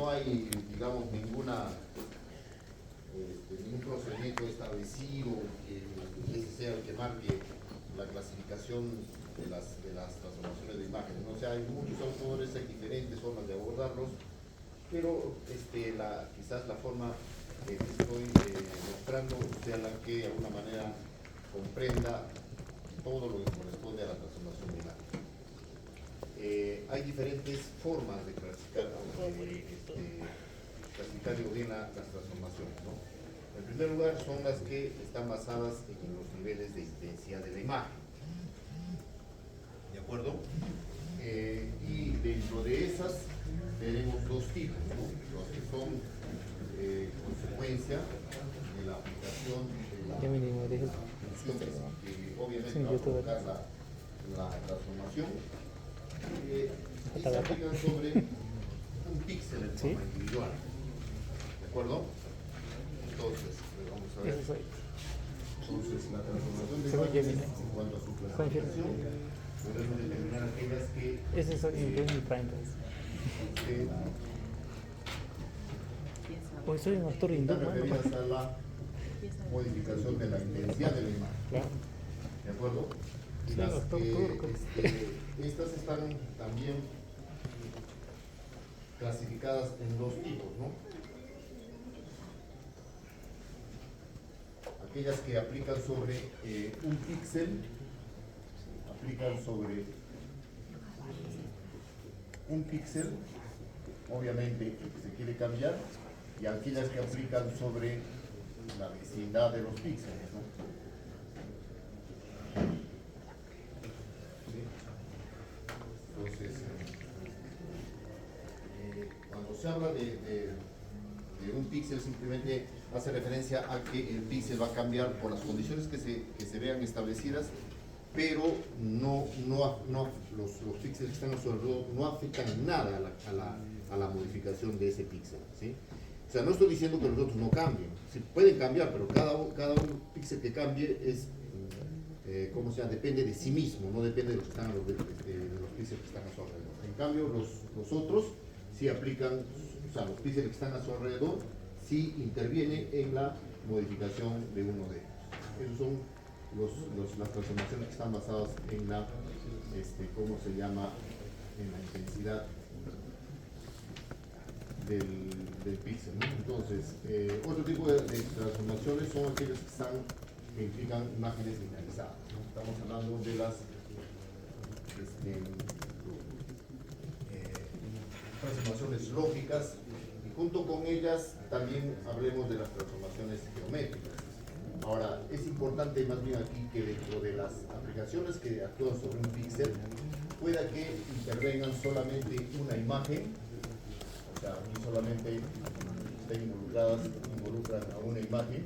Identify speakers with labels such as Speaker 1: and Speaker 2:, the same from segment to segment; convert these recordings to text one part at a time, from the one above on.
Speaker 1: no hay, digamos, ningún procedimiento establecido que ese sea el que marque la clasificación de las transformaciones de imágenes, ¿no? O sea, hay muchos autores, hay diferentes formas de abordarlos, pero quizás la forma que estoy mostrando sea la que de alguna manera comprenda todo lo que corresponde a la transformación de imagen. Hay diferentes formas de clasificar, digo bien, las transformaciones, ¿no? En primer lugar, son las que están basadas en los niveles de intensidad de la imagen. ¿De acuerdo? Y dentro de esas tenemos dos tipos, ¿no? Los que son consecuencia de la aplicación de la que obviamente va a provocar la transformación, y se aplican sobre un píxel en forma individual. ¿De acuerdo? Entonces, vamos a ver. Entonces, la transformación de imágenes en cuanto a su clasificación, podemos determinar aquellas que están referidas a la modificación de la intensidad de la imagen. ¿De acuerdo? Y las estas están también clasificadas en dos tipos, ¿no? Aquellas que aplican sobre un píxel, obviamente el que se quiere cambiar, y aquellas que aplican sobre la vecindad de los píxeles, ¿no? ¿Sí? Entonces, cuando se habla de un píxel, simplemente hace referencia a que el píxel va a cambiar por las condiciones que se vean establecidas, pero los píxeles que están a su alrededor no afectan en nada a la modificación de ese píxel, ¿sí? O sea, no estoy diciendo que los otros no cambien, sí, pueden cambiar, pero cada un píxel que cambie es, depende de sí mismo, no depende de los píxeles que están a su alrededor. En cambio, los otros sí aplican, o sea, los píxeles que están a su alrededor sí intervienen en la modificación de uno de ellos. Esos son las transformaciones que están basadas en la, en la intensidad del píxel, ¿no? Entonces, otro tipo de transformaciones son aquellas que implican imágenes linealizadas, ¿no? Estamos hablando de las transformaciones lógicas, y junto con ellas también hablemos de las transformaciones geométricas. Ahora, es importante más bien aquí que dentro de las aplicaciones que actúan sobre un píxel, pueda que intervengan solamente una imagen, o sea, no solamente estén involucran a una imagen,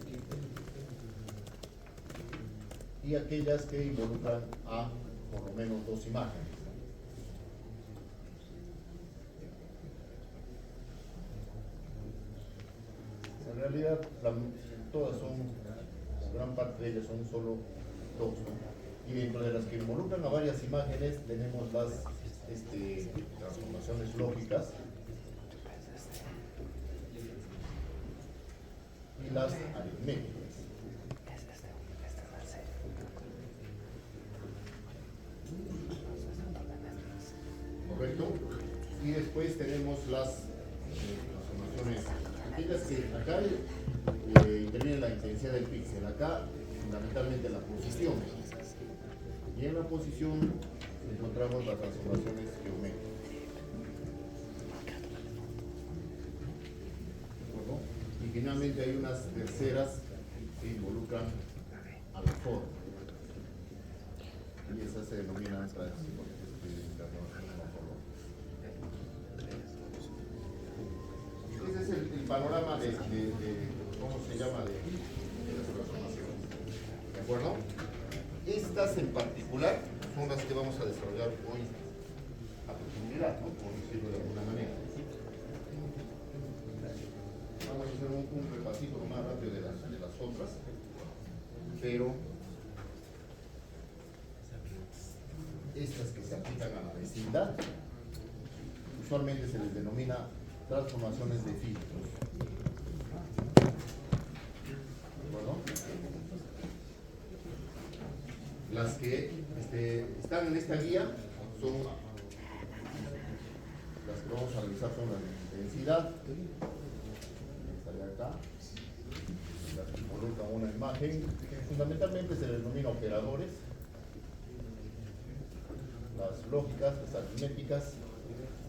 Speaker 1: y aquellas que involucran a por lo menos dos imágenes. En realidad, todas son, gran parte de ellas son solo dos, ¿no? Y dentro de las que involucran a varias imágenes tenemos las transformaciones lógicas y las aritméticas. ¿Correcto? Y después tenemos las transformaciones, aquellas que acá interviene la intensidad del píxel, acá fundamentalmente la posición, y en la posición encontramos las transformaciones geométricas. ¿De acuerdo? Y finalmente hay unas terceras que involucran a la forma, y esas se denominan transformaciones morfológicas. Ese es el panorama de ¿cómo se llama? De las transformaciones. ¿De acuerdo? Estas en particular son las que vamos a desarrollar hoy a profundidad, ¿no? Por decirlo de alguna manera. Vamos a hacer un repasito lo más rápido de las otras, pero estas que se aplican a la vecindad usualmente se les denomina transformaciones de filtros. ¿De acuerdo? Las que están en esta guía son las que vamos a realizar, son las de densidad. Esta de acá. Las que colocan una imagen. Fundamentalmente se denomina operadores. Las lógicas, las aritméticas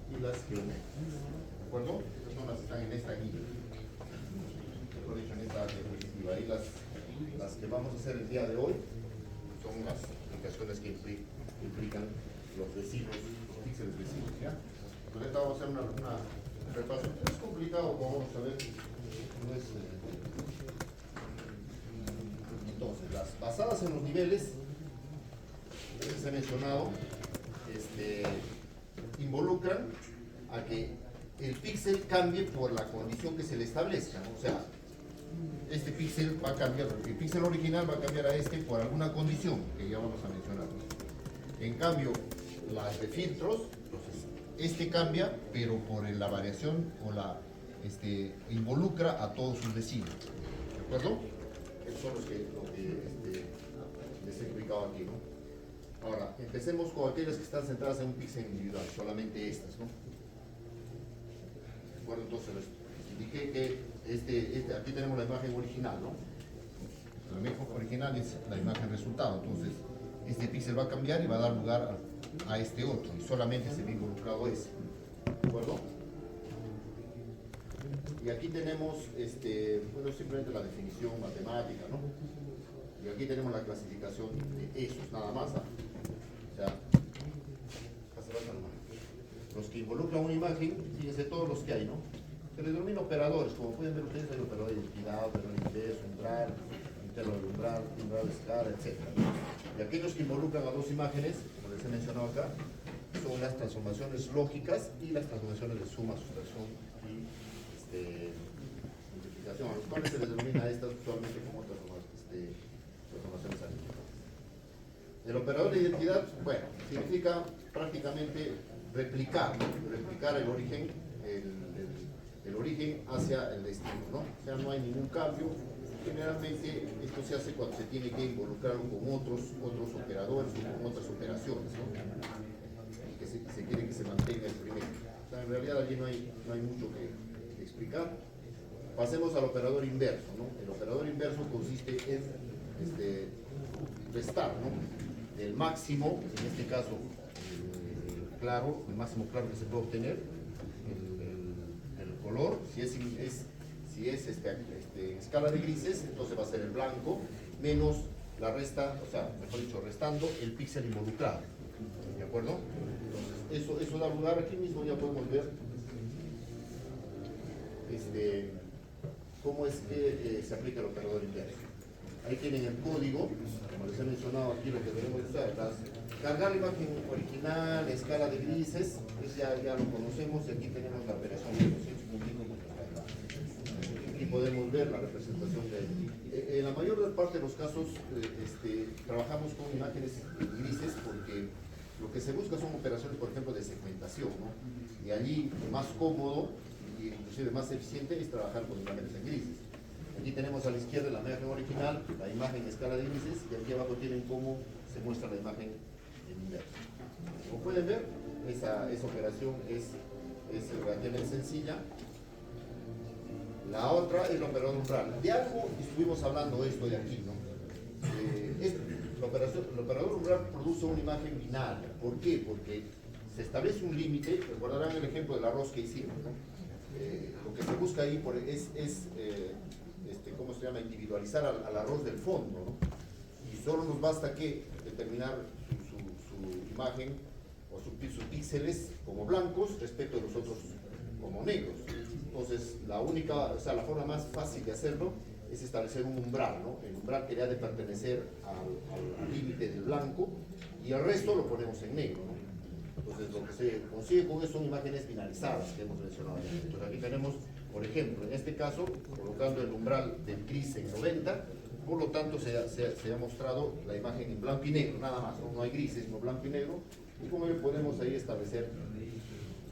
Speaker 1: y las geométricas. ¿De acuerdo? Estas son las que están en esta guía. Mejor dicho, en esta diapositiva. Y las que vamos a hacer el día de hoy son las aplicaciones que implican los vecinos, los píxeles vecinos. ¿Ya? Entonces, esta vamos a hacer una repaso. Es complicado, como vamos a ver. No es, entonces, las basadas en los niveles, les he mencionado, involucran a que el píxel cambie por la condición que se le establezca, ¿no? O sea, este píxel va a cambiar, el píxel original va a cambiar a este por alguna condición que ya vamos a mencionar. En cambio, las de filtros, entonces, este cambia, pero por la variación o involucra a todos sus vecinos. ¿De acuerdo? Esos son lo que les he explicado aquí, ¿no? Ahora, empecemos con aquellas que están centradas en un píxel individual, solamente estas, ¿no? ¿De acuerdo? Entonces, les indiqué que aquí tenemos la imagen original, ¿no? La imagen original es la imagen resultado, entonces este píxel va a cambiar y va a dar lugar a este otro, y solamente se ve involucrado ese. ¿De acuerdo? Y aquí tenemos, bueno, simplemente la definición matemática, ¿no? Y aquí tenemos la clasificación de esos, nada más, ¿ah? O sea, los que involucran una imagen, fíjense todos los que hay, ¿no? Se les denomina operadores, como pueden ver ustedes, hay operador de identidad, operador de inverso, umbral, interno de umbral de escala, etc. Y aquellos que involucran a dos imágenes, como les he mencionado acá, son las transformaciones lógicas y las transformaciones de suma, sustracción y multiplicación, a los cuales se les denomina a estas usualmente como transformaciones aritméticas. El operador de identidad, bueno, significa prácticamente replicar el origen, el origen hacia el destino, ¿no? O sea, no hay ningún cambio. Generalmente esto se hace cuando se tiene que involucrarlo con otros operadores o con otras operaciones, ¿no? Y que se quiere que se mantenga el primero. O sea, en realidad allí no hay mucho que explicar. Pasemos al operador inverso, ¿no? El operador inverso consiste en restar, ¿no? El máximo, en este caso, el máximo claro que se puede obtener, el color, si es en escala de grises, entonces va a ser el blanco, menos la resta, o sea, mejor dicho, restando el píxel involucrado. ¿De acuerdo? Entonces, eso da lugar, aquí mismo ya podemos ver cómo es que se aplica el operador inverso. Ahí tienen el código, como les he mencionado aquí, lo que debemos usar, cargar la imagen original, escala de grises, pues ya lo conocemos, y aquí tenemos la operación de 200 Aquí podemos ver la representación de en la mayor parte de los casos trabajamos con imágenes grises porque lo que se busca son operaciones, por ejemplo, de segmentación, ¿no? Y allí más cómodo y inclusive más eficiente es trabajar con imágenes en grises. Aquí tenemos a la izquierda la imagen original, la imagen en escala de grises, y aquí abajo tienen cómo se muestra la imagen en inverso. Como pueden ver, esa operación es relativamente sencilla. La otra es el operador umbral. De algo estuvimos hablando esto de aquí, ¿no? El operador umbral produce una imagen binaria. ¿Por qué? Porque se establece un límite. Recordarán el ejemplo del arroz que hicimos, ¿no? Lo que se busca ahí es ¿cómo se llama? Individualizar al arroz del fondo, ¿no? Y solo nos basta que determinar su imagen o sus píxeles como blancos respecto de los otros como negros. Entonces, la forma más fácil de hacerlo es establecer un umbral, ¿no? El umbral que ha de pertenecer al límite del blanco y el resto lo ponemos en negro, ¿no? Entonces, lo que se consigue con eso son imágenes binarizadas que hemos mencionado. Entonces, aquí tenemos, por ejemplo, en este caso, colocando el umbral del gris en 90, por lo tanto, se ha mostrado la imagen en blanco y negro, nada más, no hay grises, sino blanco y negro, y como podemos ahí establecer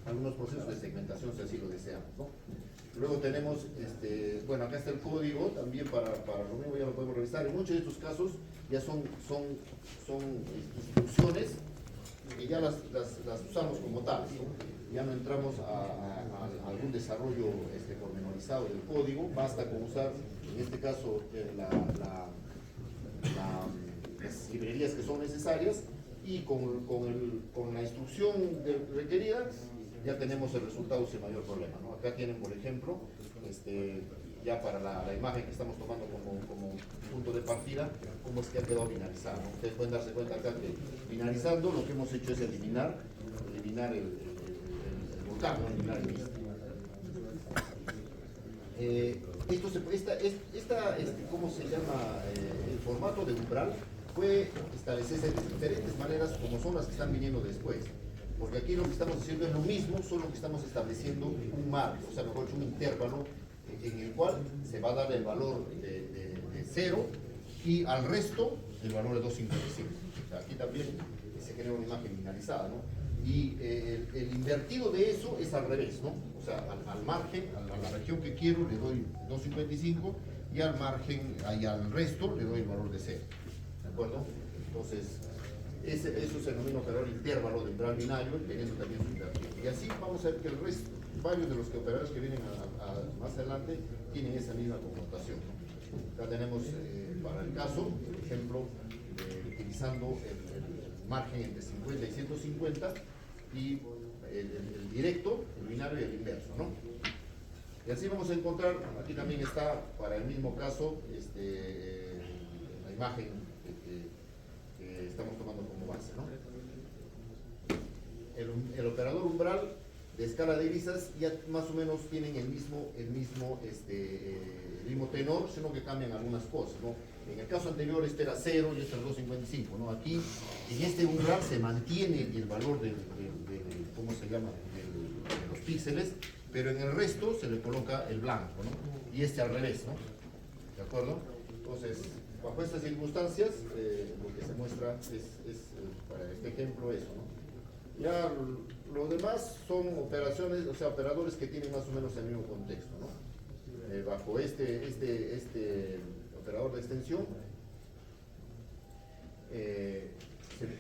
Speaker 1: algunos procesos de segmentación si así lo deseamos, ¿no? Luego tenemos, bueno, acá está el código también para lo mismo, ya lo podemos revisar. En muchos de estos casos ya son instrucciones que ya las usamos como tales, ¿no? Ya no entramos a algún desarrollo pormenorizado del código, basta con usar, en este caso, las librerías que son necesarias y con la instrucción requerida ya tenemos el resultado sin mayor problema, ¿no? Acá tienen, por ejemplo, ya para la imagen que estamos tomando como punto de partida, cómo es que ha quedado binalizado, ¿no? Ustedes pueden darse cuenta acá que binalizando lo que hemos hecho es eliminar el volcán, ¿no? Eliminar el mismo. ¿Cómo se llama? El formato de umbral puede establecerse de diferentes maneras como son las que están viniendo después. Porque aquí lo que estamos haciendo es lo mismo, solo que estamos estableciendo un marco, o sea, mejor dicho, un intervalo en el cual se va a dar el valor de 0 y al resto el valor de 255. O sea, aquí también se genera una imagen binalizada, ¿no? Y el invertido de eso es al revés, ¿no? O sea, al margen, a la región que quiero le doy 255 y al margen, y al resto le doy el valor de 0. ¿De acuerdo? Entonces, eso se denomina operador intervalo de umbral binario, teniendo también su invertido. Y así vamos a ver que el resto, varios de los operadores que vienen más adelante, tienen esa misma connotación, ¿no? Acá tenemos, para el caso, por ejemplo, utilizando el margen entre 50 y 150 y el directo, el binario y el inverso, ¿no? Y así vamos a encontrar, aquí también está, para el mismo caso, la imagen que estamos tomando como base, ¿no? El operador umbral de escala de grisas ya más o menos tienen el mismo tenor, sino que cambian algunas cosas, ¿no? En el caso anterior este era 0 y este era 255, ¿no? Aquí en este umbral se mantiene el valor ¿cómo se llama? De los píxeles, pero en el resto se le coloca el blanco, ¿no? Y al revés, ¿no? ¿De acuerdo? Entonces, bajo estas circunstancias, lo que se muestra es para este ejemplo eso, ¿no? Ya lo demás son operaciones, o sea, operadores que tienen más o menos el mismo contexto, ¿no? Bajo este operador de extensión,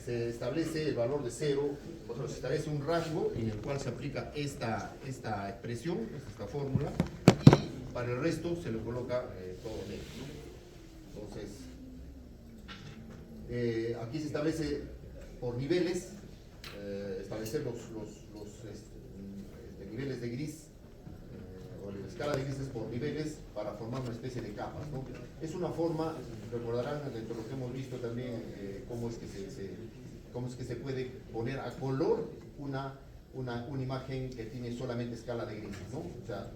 Speaker 1: se establece el valor de 0, o sea, se establece un rango en el cual se aplica esta expresión, esta fórmula, y para el resto se le coloca todo negro, ¿no? Entonces, aquí se establece por niveles, establecer los niveles de gris, o la escala de grises por niveles para formar una especie de capas, ¿no? Es una forma, recordarán dentro de lo que hemos visto también, cómo es que se puede poner a color una imagen que tiene solamente escala de grises, ¿no? O sea,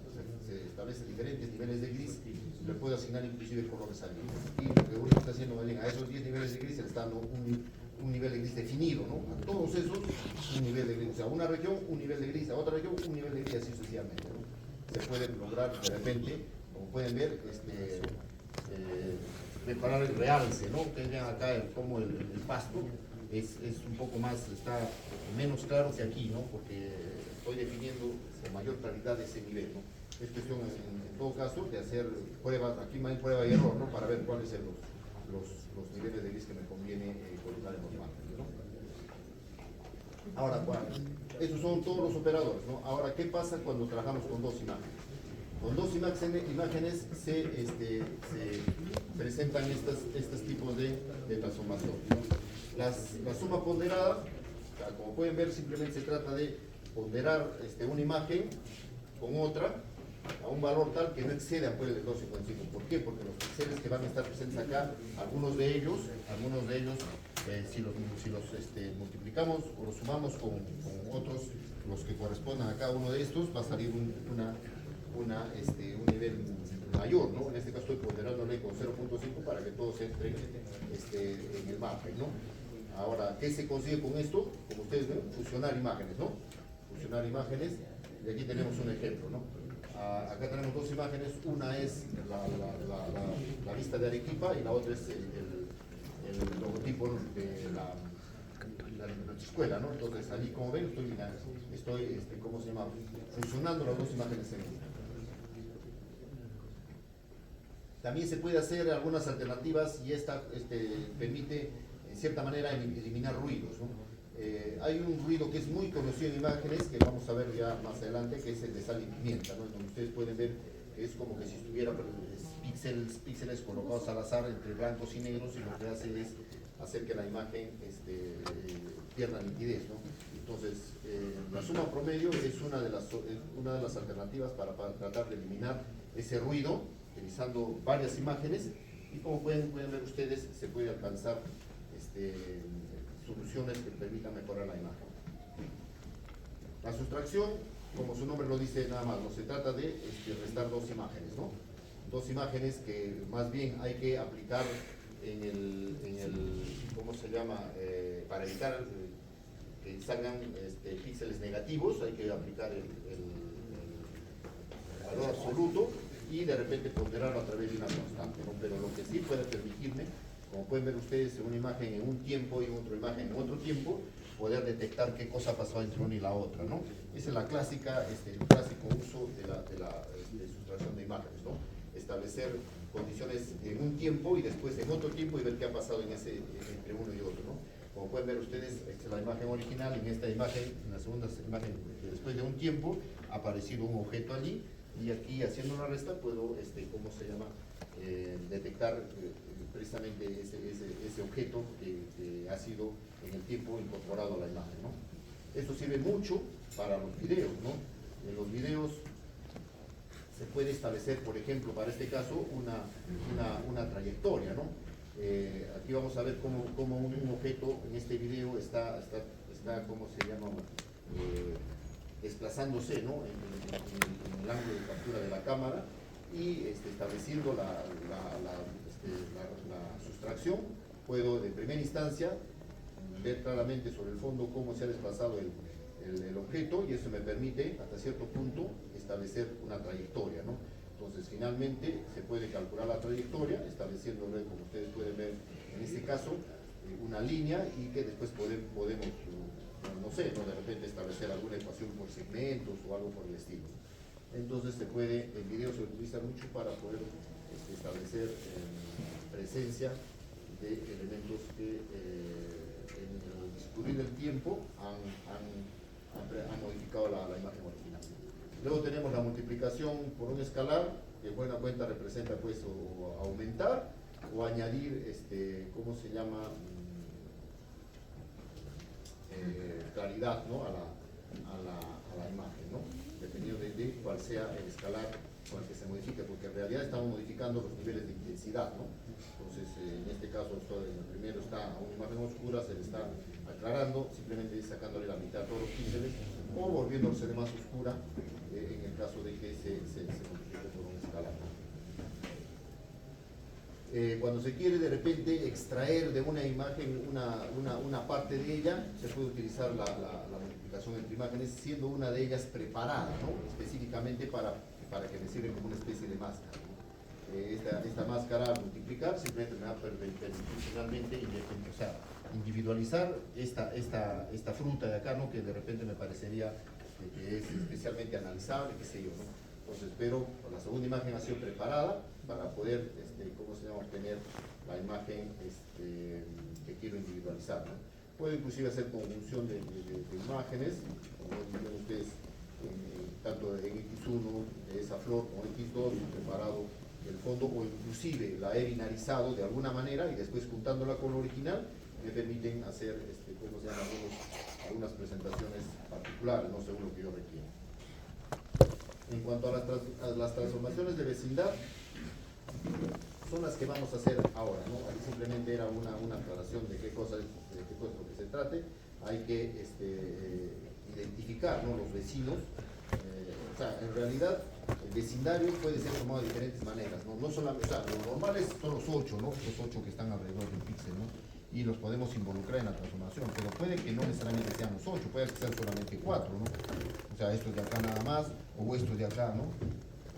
Speaker 1: se establecen diferentes niveles de gris y le puede asignar inclusive colores al gris. Y lo que uno está haciendo más bien, a esos 10 niveles de gris se le está dando un nivel de gris definido, ¿no? A todos esos, un nivel de gris. O sea, a una región, un nivel de gris, a otra región, un nivel de gris, así sucesivamente, ¿no? Se puede lograr de repente, como pueden ver, preparar el realce, ¿no? Ustedes vean acá cómo el pasto es un poco más, está menos claro que aquí, ¿no? Porque estoy definiendo con mayor claridad ese nivel, ¿no? Es cuestión, en todo caso, de hacer pruebas, aquí más prueba y error, ¿no? Para ver cuáles son los niveles de gris que me conviene colocar en los márgenes, ¿no? Ahora, esos son todos los operadores, ¿no? Ahora, ¿qué pasa cuando trabajamos con dos imágenes? Con dos imágenes se presentan estos tipos de transformación, ¿no? La suma ponderada, o sea, como pueden ver, simplemente se trata de ponderar una imagen con otra a un valor tal que no exceda pues, el 255. ¿Por qué? Porque los píxeles que van a estar presentes acá, algunos de ellos si los multiplicamos o los sumamos con otros, los que correspondan a cada uno de estos, va a salir un nivel mayor, ¿no? En este caso estoy ponderándole con 0.5 para que todos entren en el margen, ¿no? Ahora, ¿qué se consigue con esto? Como ustedes ven, fusionar imágenes, ¿no? Fusionar imágenes, y aquí tenemos un ejemplo, ¿no? Acá tenemos dos imágenes, una es la vista de Arequipa y la otra es el logotipo de nuestra escuela, ¿no? Entonces, allí, como ven, estoy ¿cómo se llama? Funcionando las dos imágenes en una. También se puede hacer algunas alternativas y esta permite, en cierta manera, eliminar ruidos, ¿no? Hay un ruido que es muy conocido en imágenes, que vamos a ver ya más adelante, que es el de sal y pimienta, ¿no? Donde ustedes pueden ver que es como que si estuviera píxeles colocados al azar entre blancos y negros, y lo que hace es hacer que la imagen pierda nitidez, ¿no? Entonces, la suma promedio es una de las alternativas para tratar de eliminar ese ruido, utilizando varias imágenes, y como pueden ver ustedes, se puede alcanzar soluciones que permitan mejorar la imagen. La sustracción, como su nombre lo dice, nada más, no se trata de restar dos imágenes, ¿no? Dos imágenes que más bien hay que aplicar ¿cómo se llama? Para evitar que salgan píxeles negativos, hay que aplicar el valor absoluto y de repente ponderarlo a través de una constante, ¿no? Pero lo que sí puede permitirme, como pueden ver ustedes, una imagen en un tiempo y otra imagen en otro tiempo, poder detectar qué cosa pasó entre una y la otra, ¿no? Esa es la clásica, el clásico uso de la sustracción de imágenes, ¿no? Establecer condiciones en un tiempo y después en otro tiempo y ver qué ha pasado entre uno y otro, ¿no? Como pueden ver ustedes, esta es la imagen original, en esta imagen, en la segunda imagen, después de un tiempo, ha aparecido un objeto allí, y aquí, haciendo una resta, puedo, ¿cómo se llama?, detectar precisamente ese objeto que ha sido en el tiempo incorporado a la imagen, ¿no? Esto sirve mucho para los videos, ¿no? En los videos se puede establecer, por ejemplo, para este caso, una trayectoria, ¿no? Aquí vamos a ver cómo un objeto en este video está ¿cómo se llama?, desplazándose, ¿no?, en el ángulo de captura de la cámara, y estableciendo la sustracción, puedo de primera instancia ver claramente sobre el fondo cómo se ha desplazado el objeto, y eso me permite hasta cierto punto establecer una trayectoria, ¿no? Entonces, finalmente se puede calcular la trayectoria estableciéndole, como ustedes pueden ver en este caso, una línea, y que después podemos no sé, ¿no?, de repente establecer alguna ecuación por segmentos o algo por el estilo. Entonces el video se utiliza mucho para poder establecer presencia de elementos que en el discurrir del tiempo han modificado la imagen original. Luego tenemos la multiplicación por un escalar, que en buena cuenta representa pues o aumentar o añadir, ¿cómo se llama?, claridad, ¿no?, a la imagen, ¿no?, dependiendo de cuál sea el escalar con el que se modifique, porque en realidad estamos modificando los niveles de intensidad, ¿no? Entonces, en este caso, en el primero está a una imagen oscura, se le está aclarando, simplemente sacándole la mitad a todos los píxeles, o volviéndose de más oscura, en el caso de que se modifique por un escalar, ¿no? Cuando se quiere de repente extraer de una imagen una parte de ella, se puede utilizar la multiplicación entre imágenes, siendo una de ellas preparada, ¿no?, específicamente para que me sirva como una especie de máscara, ¿no? Esta máscara, al multiplicar, simplemente me va a permitir finalmente individualizar esta fruta de acá, ¿no?, que de repente me parecería que es especialmente analizable, qué sé yo, ¿no? Entonces, pero la segunda imagen ha sido preparada para poder, ¿cómo se llama?, obtener la imagen que quiero individualizar, ¿no? Puedo inclusive hacer conjunción de imágenes, como ven ustedes, tanto en X1 de esa flor como X2, preparado el fondo, o inclusive la he binarizado de alguna manera y después juntándola con lo original me permiten hacer, ¿cómo se llama?, algunas presentaciones particulares, no según lo que yo requiero. En cuanto a las transformaciones de vecindad, son las que vamos a hacer ahora, ¿no? Aquí simplemente era una aclaración de qué cosa es lo que se trate. Hay que identificar, ¿no?, los vecinos. O sea, en realidad el vecindario puede ser formado de diferentes maneras, ¿no? No solamente, o sea, lo normal son los 8, ¿no?, los 8 que están alrededor del píxel, ¿no?, y los podemos involucrar en la transformación, pero puede que no necesariamente sean los 8, puede que sean solamente 4, ¿no? O sea, estos de acá nada más, o estos de acá, ¿no?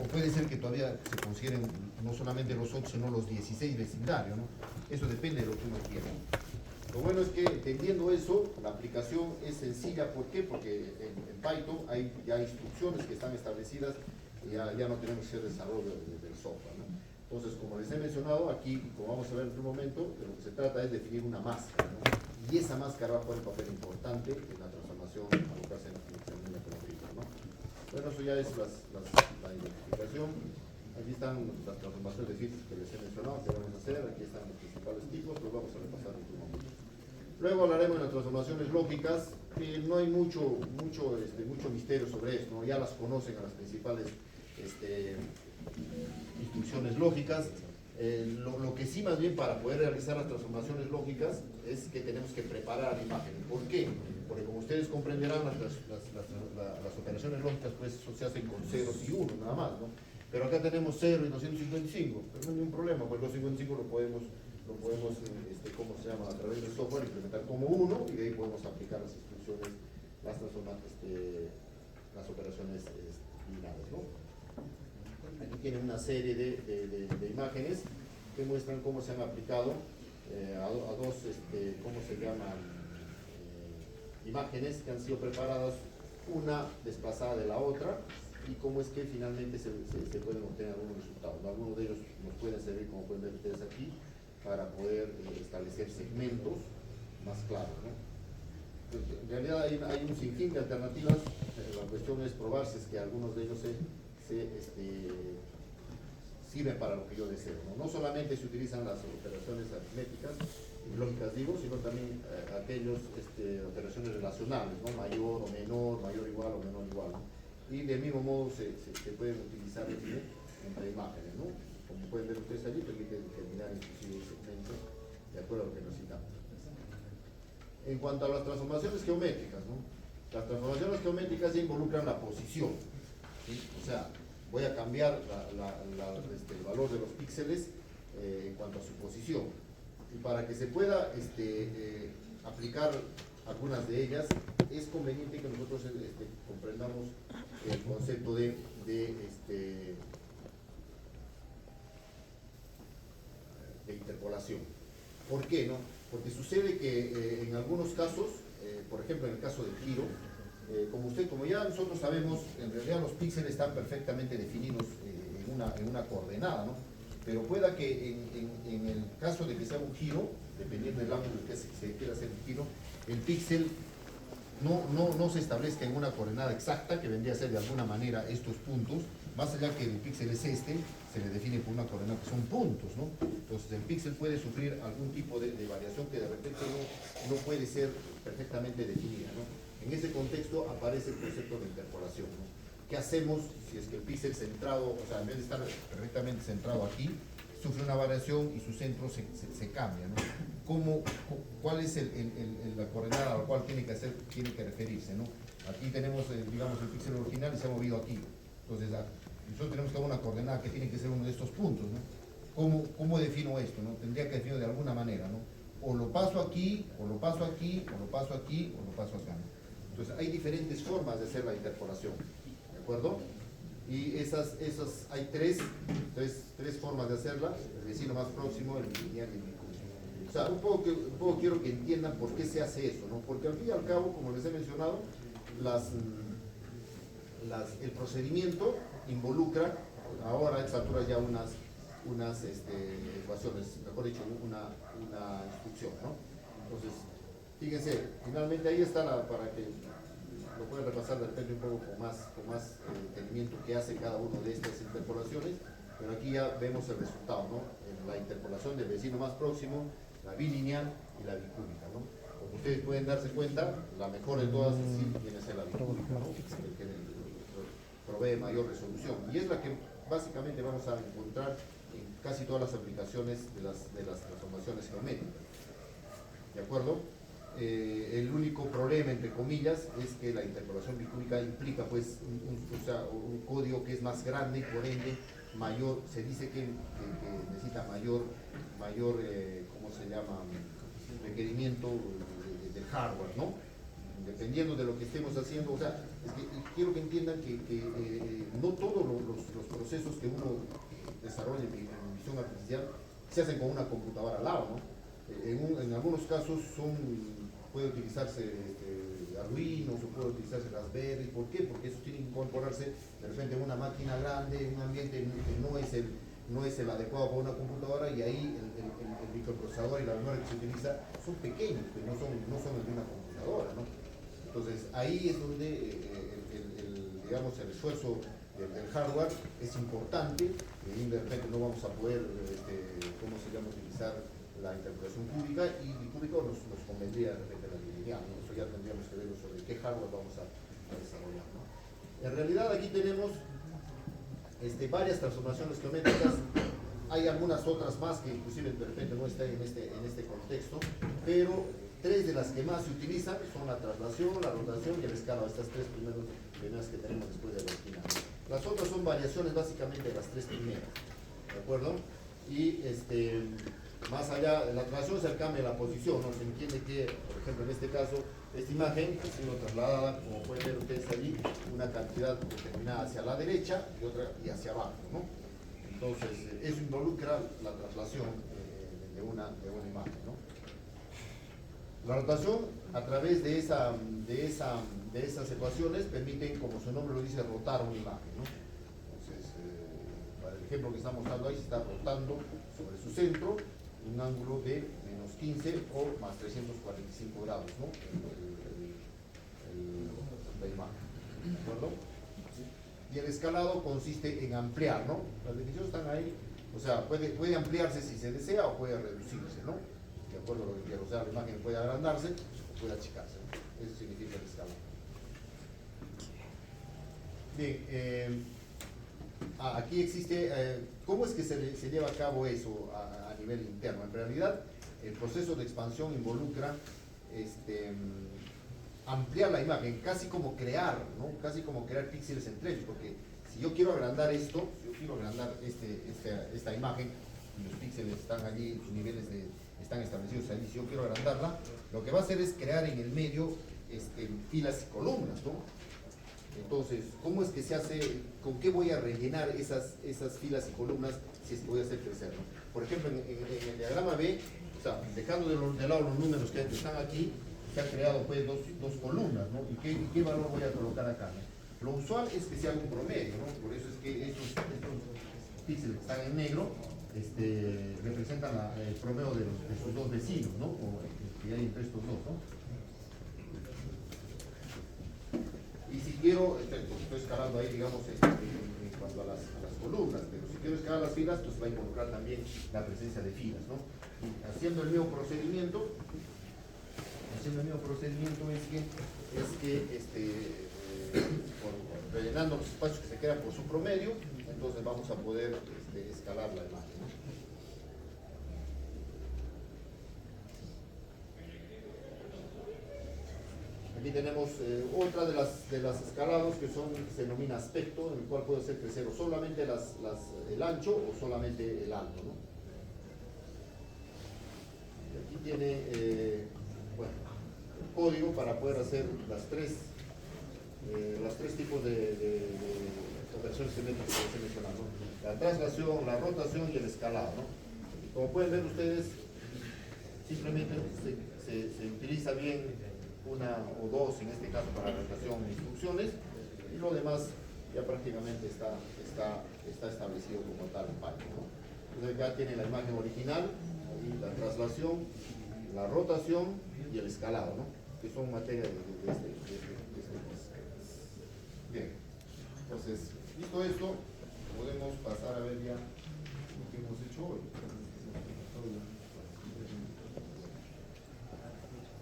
Speaker 1: O puede ser que todavía se consideren no solamente los 8, sino los 16 vecindarios, ¿no? Eso depende de lo que uno quiera. Lo bueno es que entendiendo eso, la aplicación es sencilla. ¿Por qué? Porque en Python hay ya instrucciones que están establecidas y ya no tenemos que hacer desarrollo del software, ¿no? Entonces, como les he mencionado, aquí, como vamos a ver en un momento, de lo que se trata es definir una máscara, ¿no? Y esa máscara va a jugar un papel importante en la transformación a lo que hace en una economía, ¿no? Bueno, eso ya es la identificación. Aquí están las transformaciones de filtros que les he mencionado, que vamos a hacer. Aquí están los principales tipos, los vamos a repasar en un momento. Luego hablaremos de las transformaciones lógicas, que no hay mucho misterio sobre esto, ¿no? Ya las conocen a las principales instrucciones lógicas. Lo que sí, más bien, para poder realizar las transformaciones lógicas es que tenemos que preparar la imagen. ¿Por qué? Porque como ustedes comprenderán, las operaciones lógicas pues se hacen con ceros y unos nada más, ¿no? Pero acá tenemos 0 y 255, pero no hay ningún problema, pues 255 lo podemos ¿cómo se llama? A través del software implementar como 1 y de ahí podemos aplicar las instrucciones, las operaciones lineales, ¿no? Aquí tienen una serie de imágenes que muestran cómo se han aplicado a dos, ¿cómo se llaman? Imágenes que han sido preparadas, una desplazada de la otra, y cómo es que finalmente se pueden obtener algunos resultados. Algunos de ellos nos pueden servir, como pueden ver ustedes aquí, para poder establecer segmentos más claros, ¿no? Entonces, en realidad hay un sinfín de alternativas. La cuestión es probar si es que algunos de ellos sirven para lo que yo deseo, ¿no? No solamente se utilizan las operaciones aritméticas y lógicas, digo, sino también aquellas operaciones relacionales, ¿no? Mayor o menor, mayor o igual o menor o igual, ¿no? Y del mismo modo se pueden utilizar entre imágenes, ¿no? Como pueden ver ustedes allí, permite determinar inclusive segmentos de acuerdo a lo que necesitamos. En cuanto a las transformaciones geométricas, ¿no? Las transformaciones geométricas ya involucran la posición, ¿sí? O sea, voy a cambiar el valor de los píxeles en cuanto a su posición. Y para que se pueda aplicar algunas de ellas, es conveniente que nosotros comprendamos el concepto de interpolación. ¿Por qué, no? Porque sucede que en algunos casos, por ejemplo en el caso del giro, como ya nosotros sabemos, en realidad los píxeles están perfectamente definidos en una coordenada, ¿no? Pero pueda que en el caso de que sea un giro, dependiendo del ángulo que se quiera hacer el giro, el píxel no se establezca en una coordenada exacta, que vendría a ser de alguna manera estos puntos, más allá que el píxel es se le define por una coordenada que son puntos, ¿no? Entonces el píxel puede sufrir algún tipo de variación que de repente no puede ser perfectamente definida, ¿no? En ese contexto aparece el concepto de interpolación, ¿no? ¿Qué hacemos si es que el píxel centrado, o sea, en vez de estar perfectamente centrado aquí, sufre una variación y su centro se cambia, ¿no? ¿Cuál es la coordenada a la cual tiene que referirse, ¿no? Aquí tenemos, digamos, el píxel original y se ha movido aquí. Entonces, nosotros tenemos que dar una coordenada que tiene que ser uno de estos puntos, ¿no? ¿Cómo defino esto, no? Tendría que definirlo de alguna manera, ¿no? O lo paso aquí, o lo paso aquí, o lo paso aquí, o lo paso acá, ¿no? Entonces, hay diferentes formas de hacer la interpolación, ¿de acuerdo? Y hay tres formas de hacerla: el vecino más próximo, el lineal y el bicúbico. O sea, un poco quiero que entiendan por qué se hace eso, ¿no? Porque al fin y al cabo, como les he mencionado, el procedimiento involucra, ahora a esta altura ya unas ecuaciones, mejor dicho, una instrucción, ¿no? Entonces, fíjense, finalmente ahí está para que lo pueden repasar de repente un poco con más entendimiento que hace cada una de estas interpolaciones, pero aquí ya vemos el resultado, ¿no? En la interpolación del vecino más próximo, la bilineal y la bicúbica, ¿no? Como ustedes pueden darse cuenta, la mejor de todas sí viene a ser la bicúbica, ¿no? El que provee mayor resolución, y es la que básicamente vamos a encontrar en casi todas las aplicaciones de las transformaciones geométricas, ¿de acuerdo? El único problema, entre comillas, es que la interpolación bicúbica implica pues un código que es más grande y por ende mayor, se dice que necesita mayor ¿cómo se llama? Requerimiento del hardware, ¿no? Dependiendo de lo que estemos haciendo. O sea, es que quiero que entiendan que no todos los procesos que uno desarrolla en visión artificial se hacen con una computadora al lado, ¿no? En algunos casos puede utilizarse Arduino, o puede utilizarse Raspberry. ¿Por qué? Porque eso tiene que incorporarse de repente en una máquina grande, en un ambiente que no es el adecuado para una computadora, y ahí el microprocesador y la memoria que se utiliza son pequeños, que no son el de una computadora, ¿no? Entonces ahí es donde digamos, el esfuerzo del hardware es importante, y de repente no vamos a poder utilizar la interpretación cúbica, y cúbico nos convendría de repente la lineal, ¿no? Eso ya tendríamos que ver sobre qué hardware vamos a desarrollar, ¿no? En realidad aquí tenemos varias transformaciones geométricas. Hay algunas otras más que inclusive de repente no están en este contexto, pero tres de las que más se utilizan son la traslación, la rotación y el escalado. Estas tres primeras que tenemos después de la final. Las otras son variaciones básicamente de las tres primeras, ¿de acuerdo? Y más allá de la traslación es el cambio de la posición, ¿no? Se entiende que, por ejemplo, en este caso, esta imagen ha sido trasladada, como pueden ver ustedes allí, una cantidad determinada hacia la derecha y otra y hacia abajo, ¿no? Entonces, eso involucra la traslación de una imagen, ¿no? La rotación, a través de esas ecuaciones, permiten, como su nombre lo dice, rotar una imagen, ¿no? Entonces, para el ejemplo que estamos dando ahí, se está rotando sobre su centro un ángulo de menos 15 o más 345 grados, ¿no? La imagen, ¿de acuerdo? Y el escalado consiste en ampliar, ¿no? Las definiciones están ahí, o sea, puede ampliarse si se desea o puede reducirse, ¿no? De acuerdo a lo que quiero, o sea, la imagen puede agrandarse o puede achicarse, ¿no? Eso significa el escalado. Bien, aquí existe, ¿cómo es que se lleva a cabo eso a nivel interno? En realidad, el proceso de expansión involucra ampliar la imagen, casi como crear, ¿no? Casi como crear píxeles entre ellos, porque si yo quiero agrandar esto, si yo quiero agrandar esta imagen, y los píxeles están allí, sus niveles están establecidos allí, si yo quiero agrandarla, lo que va a hacer es crear en el medio filas y columnas, ¿no? Entonces, ¿cómo es que se hace? ¿Con qué voy a rellenar esas filas y columnas si es que voy a hacer crecer, ¿no? Por ejemplo, en el diagrama B, o sea, dejando de lado los números que están aquí, se han creado pues dos columnas, ¿no? ¿Y qué valor voy a colocar acá, ¿no? Lo usual es que se haga un promedio, ¿no? Por eso es que estos píxeles que están en negro representan el promedio de sus dos vecinos, ¿no? O que hay entre estos dos, ¿no? Y si quiero, estoy escalando ahí, digamos, en cuanto a las columnas, pero si quiero escalar las filas, pues va a involucrar también la presencia de filas, ¿no? Y haciendo el mismo procedimiento rellenando los espacios que se quedan por su promedio, entonces vamos a poder escalar la imagen, ¿no? Aquí tenemos otra de las escalados que se denomina aspecto, en el cual puede hacer crecer o solamente el ancho o solamente el alto, ¿no? Y aquí tiene bueno, el código para poder hacer los tres tipos de operaciones geométricas que les he mencionado, ¿no? La traslación, la rotación y el escalado, ¿no? Y como pueden ver ustedes, simplemente se utiliza bien una o dos, en este caso para rotación e instrucciones, y lo demás ya prácticamente está establecido como tal en Python, ¿no? Entonces ya tiene la imagen original, la traslación, la rotación y el escalado, ¿no? Que son materia de este curso. Bien, entonces, visto esto, podemos pasar a ver ya lo que hemos hecho hoy.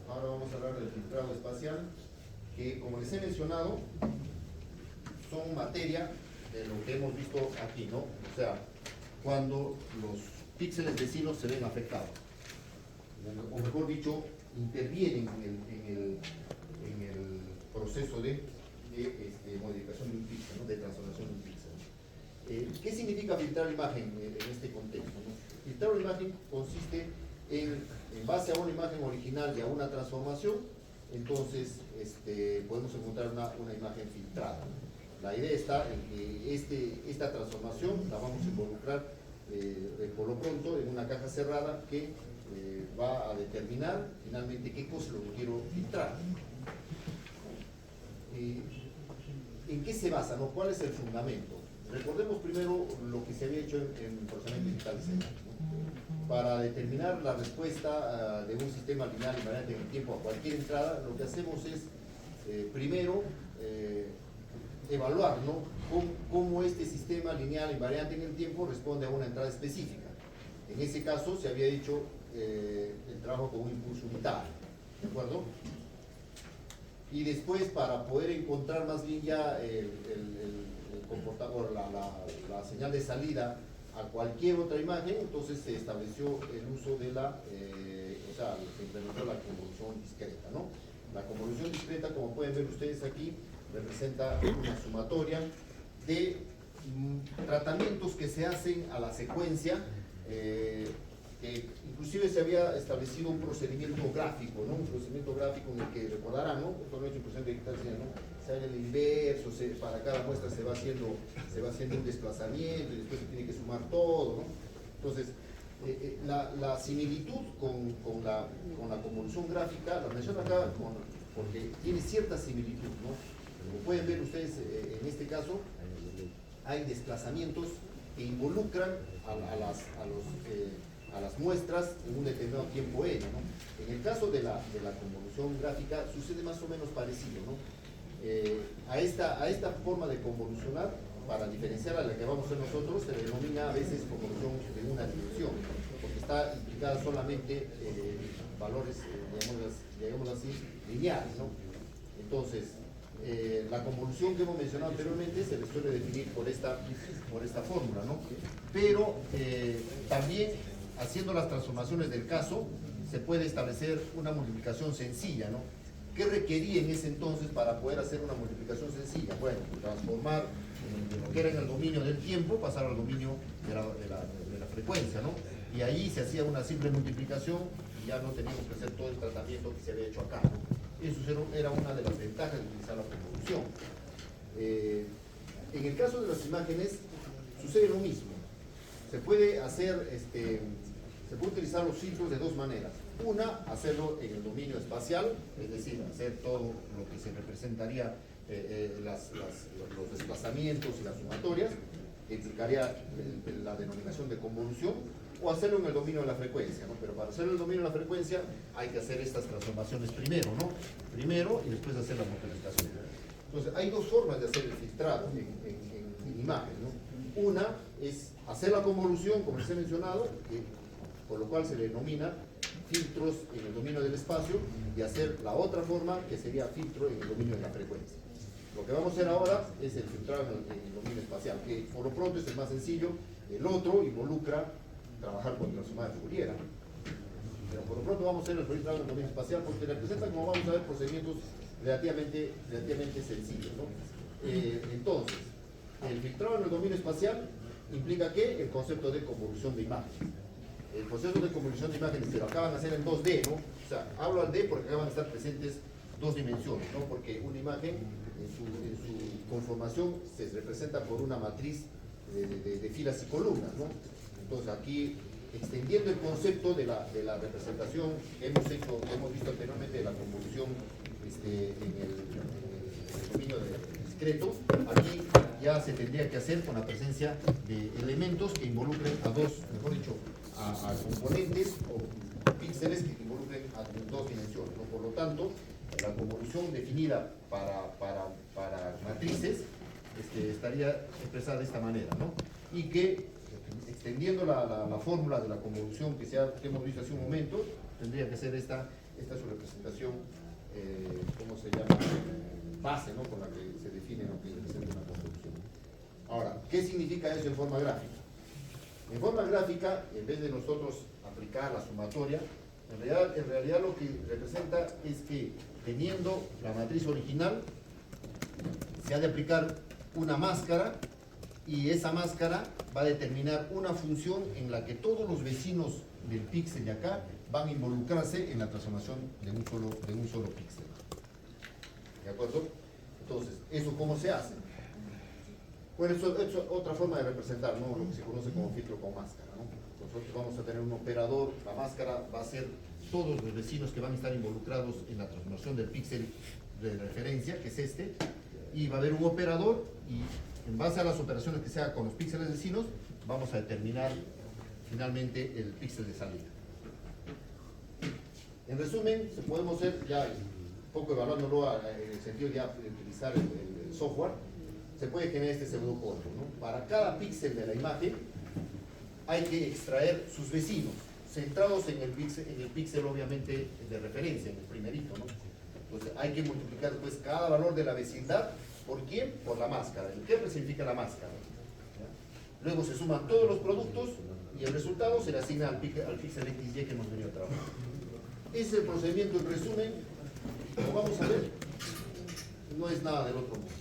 Speaker 1: Ahora vamos a hablar del filtrado espacial, que como les he mencionado, son materia de lo que hemos visto aquí, ¿no? O sea, cuando los píxeles vecinos se ven afectados, o mejor dicho, intervienen en el proceso de modificación de un píxel, ¿no? De transformación de un píxel. ¿Qué significa filtrar imagen en este contexto, ¿no? Filtrar una imagen consiste en base a una imagen original y a una transformación, entonces podemos encontrar una imagen filtrada, ¿no? La idea está en que esta transformación la vamos a involucrar por lo pronto en una caja cerrada que va a determinar finalmente qué cosa es lo que quiero filtrar. ¿En qué se basa, no? ¿Cuál es el fundamento? Recordemos primero lo que se había hecho en procesamiento digital de señales, ¿no? Para determinar la respuesta de un sistema lineal invariante en el tiempo a cualquier entrada, lo que hacemos es primero evaluar, ¿no? cómo este sistema lineal invariante en el tiempo responde a una entrada específica. En ese caso se había hecho el trabajo con un impulso unitario, ¿de acuerdo? Y después, para poder encontrar más bien ya el comportamiento, la señal de salida a cualquier otra imagen, entonces se estableció el uso de se implementó la convolución discreta, ¿no? La convolución discreta, como pueden ver ustedes aquí, representa una sumatoria de tratamientos que se hacen a la secuencia, que inclusive se había establecido un procedimiento gráfico, ¿no? Un procedimiento gráfico en el que recordarán, ¿no? Esto lo he hecho en procedimiento digital, ¿no? Se hace el inverso, para cada muestra se va haciendo un desplazamiento y después se tiene que sumar todo, ¿no? Entonces, la similitud con la convolución gráfica, la menciono acá porque tiene cierta similitud, ¿no? Como pueden ver ustedes, en este caso, hay desplazamientos que involucran a las muestras en un determinado tiempo n, ¿no? En el caso de la convolución gráfica sucede más o menos parecido, ¿no? A esta forma de convolucionar, para diferenciar a la que vamos a hacer nosotros, se le denomina a veces convolución de una dimensión, porque está implicada solamente valores, digamos así, lineales, ¿no? Entonces, la convolución que hemos mencionado anteriormente se le suele definir por esta fórmula, ¿no? Pero también, haciendo las transformaciones del caso, se puede establecer una multiplicación sencilla, ¿no? ¿Qué requería en ese entonces para poder hacer una multiplicación sencilla? Bueno, transformar lo que era en el dominio del tiempo, pasar al dominio de la frecuencia, ¿no? Y ahí se hacía una simple multiplicación y ya no teníamos que hacer todo el tratamiento que se había hecho acá, ¿no? Eso era una de las ventajas de utilizar la convolución. En el caso de las imágenes sucede lo mismo. Se puede utilizar los filtros de dos maneras. Una, hacerlo en el dominio espacial, es decir, hacer todo lo que se representaría los desplazamientos y las sumatorias, que implicaría la denominación de convolución, o hacerlo en el dominio de la frecuencia, ¿no? Pero para hacerlo en el dominio de la frecuencia hay que hacer estas transformaciones primero, ¿no? Primero y después hacer la multiplicación. Entonces, hay dos formas de hacer el filtrado en imagen, ¿no? Una es hacer la convolución, como les he mencionado, por lo cual se le denomina filtros en el dominio del espacio, y hacer la otra forma, que sería filtro en el dominio de la frecuencia. Lo que vamos a hacer ahora es el filtrado en el dominio espacial, que por lo pronto es el más sencillo. El otro involucra trabajar con transformada de Fourier, ¿no? Pero por lo pronto vamos a hacer el filtrado en el dominio espacial, porque representa, como vamos a ver, procedimientos relativamente sencillos, ¿no? Entonces, el filtrado en el dominio espacial implica que el concepto de convolución de imágenes. El proceso de convolución de imágenes se lo acaban de hacer en 2D, ¿no? O sea, hablo al D porque acaban de estar presentes dos dimensiones, ¿no? Porque una imagen en su conformación se representa por una matriz de filas y columnas, ¿no? Entonces aquí, extendiendo el concepto de la representación que hemos visto anteriormente de la convolución en el dominio discreto, aquí ya se tendría que hacer con la presencia de elementos que involucren a componentes o píxeles que involucren a dos dimensiones, ¿no? Por lo tanto, la convolución definida para matrices estaría expresada de esta manera, ¿no? Y que, extendiendo la fórmula de la convolución que hemos visto hace un momento, tendría que ser esta su representación, ¿cómo se llama? Base, ¿no? Con la que se define lo que representa una convolución. Ahora, ¿qué significa eso en forma gráfica? En forma gráfica, en vez de nosotros aplicar la sumatoria, en realidad lo que representa es que, teniendo la matriz original, se ha de aplicar una máscara, y esa máscara va a determinar una función en la que todos los vecinos del píxel de acá van a involucrarse en la transformación de un solo píxel. ¿De acuerdo? Entonces, ¿eso cómo se hace? Bueno, esto es otra forma de representar, ¿no? Lo que se conoce como filtro con máscara, ¿no? Nosotros vamos a tener un operador, la máscara va a ser todos los vecinos que van a estar involucrados en la transformación del píxel de referencia, que es este, y va a haber un operador y en base a las operaciones que se hagan con los píxeles vecinos, vamos a determinar finalmente el píxel de salida. En resumen, podemos ser ya un poco evaluándolo en el sentido de utilizar el software, se puede generar este pseudocódigo, ¿no? Para cada píxel de la imagen hay que extraer sus vecinos, centrados en el píxel obviamente de referencia, en el primerito, ¿no? Entonces hay que multiplicar pues cada valor de la vecindad, ¿por quién? Por la máscara. ¿El qué significa la máscara? ¿Ya? Luego se suman todos los productos y el resultado se le asigna al píxel XY que hemos venido trabajando. Ese es el procedimiento en resumen. Como vamos a ver, no es nada del otro mundo.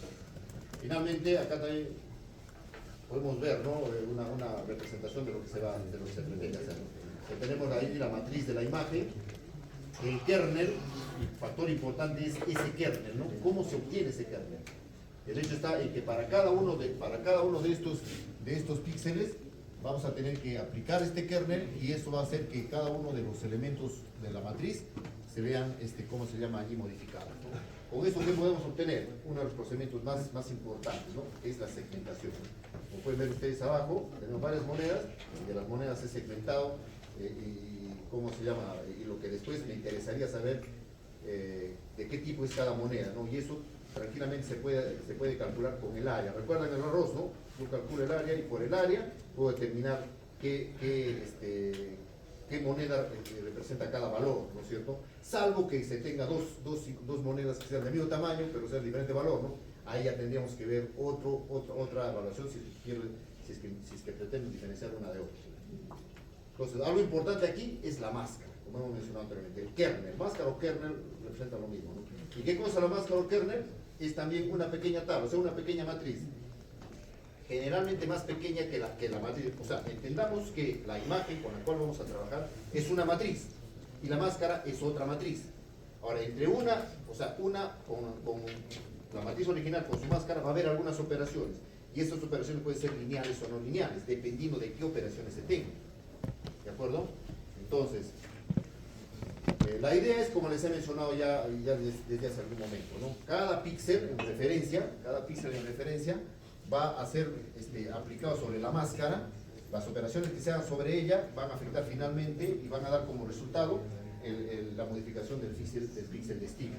Speaker 1: Finalmente, acá también podemos ver, ¿no? una representación de lo que se pretende hacer. Tenemos ahí la matriz de la imagen, el kernel, el factor importante es ese kernel, ¿no? ¿Cómo se obtiene ese kernel? El hecho está en que para cada uno de estos píxeles vamos a tener que aplicar este kernel y eso va a hacer que cada uno de los elementos de la matriz se vean, ¿cómo se llama allí? Modificados, ¿no? Con eso, ¿qué podemos obtener? Uno de los procedimientos más importantes, ¿no? Es la segmentación. Como pueden ver ustedes abajo, tenemos varias monedas, y de las monedas he segmentado, ¿cómo se llama? Y lo que después me interesaría saber de qué tipo es cada moneda, ¿no? Y eso tranquilamente se puede calcular con el área. ¿Recuerdan el arroz, no? Yo calculo el área y por el área puedo determinar qué moneda representa cada valor, ¿no es cierto? Salvo que se tenga dos monedas que sean del mismo tamaño, pero sean de diferente valor, ¿no? Ahí ya tendríamos que ver otra evaluación si es que pretenden diferenciar una de otra. Entonces, algo importante aquí es la máscara, como hemos mencionado anteriormente. El kernel, máscara o kernel representa lo mismo, ¿no? ¿Y qué cosa la máscara o kernel? Es también una pequeña tabla, o sea, una pequeña matriz. Generalmente más pequeña que la matriz. O sea, entendamos que la imagen con la cual vamos a trabajar es una matriz y la máscara es otra matriz. Ahora, entre una con la matriz original con su máscara va a haber algunas operaciones y estas operaciones pueden ser lineales o no lineales, dependiendo de qué operaciones se tengan. ¿De acuerdo? Entonces, la idea es, como les he mencionado ya desde hace algún momento, ¿no? Cada píxel en referencia va a ser aplicado sobre la máscara. Las operaciones que se hagan sobre ella van a afectar finalmente y van a dar como resultado la modificación del píxel destino.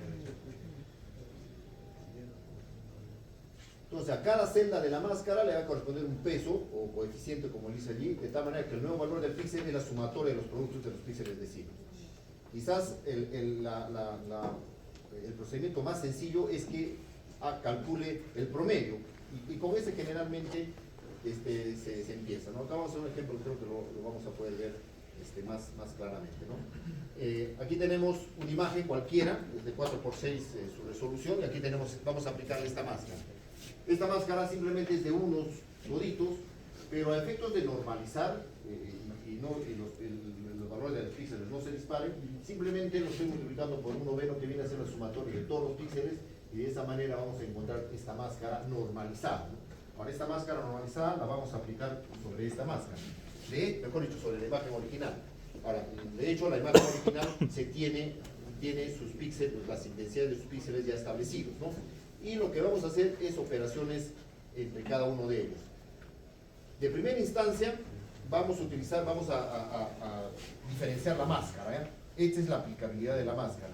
Speaker 1: Entonces, a cada celda de la máscara le va a corresponder un peso o coeficiente, como dice allí, de tal manera que el nuevo valor del píxel es la sumatoria de los productos de los píxeles vecinos. Quizás el procedimiento más sencillo es que calcule el promedio y con ese generalmente se empieza, ¿no? Acá vamos a hacer un ejemplo, creo que lo vamos a poder ver más claramente, ¿no? Aquí tenemos una imagen cualquiera, es de 4x6 su resolución, y aquí vamos a aplicarle esta máscara. Esta máscara simplemente es de unos noditos, pero a efectos de normalizar los valores de los píxeles no se disparen, simplemente lo estoy multiplicando por un noveno que viene a ser la sumatoria de todos los píxeles y de esa manera vamos a encontrar esta máscara normalizada, ¿no? Ahora, esta máscara normalizada la vamos a aplicar sobre esta máscara, mejor dicho, sobre la imagen original. Ahora, de hecho, la imagen original tiene sus píxeles, las intensidades de sus píxeles ya establecidos, ¿no? Y lo que vamos a hacer es operaciones entre cada uno de ellos. De primera instancia, vamos a diferenciar la máscara, ¿eh? Esta es la aplicabilidad de la máscara.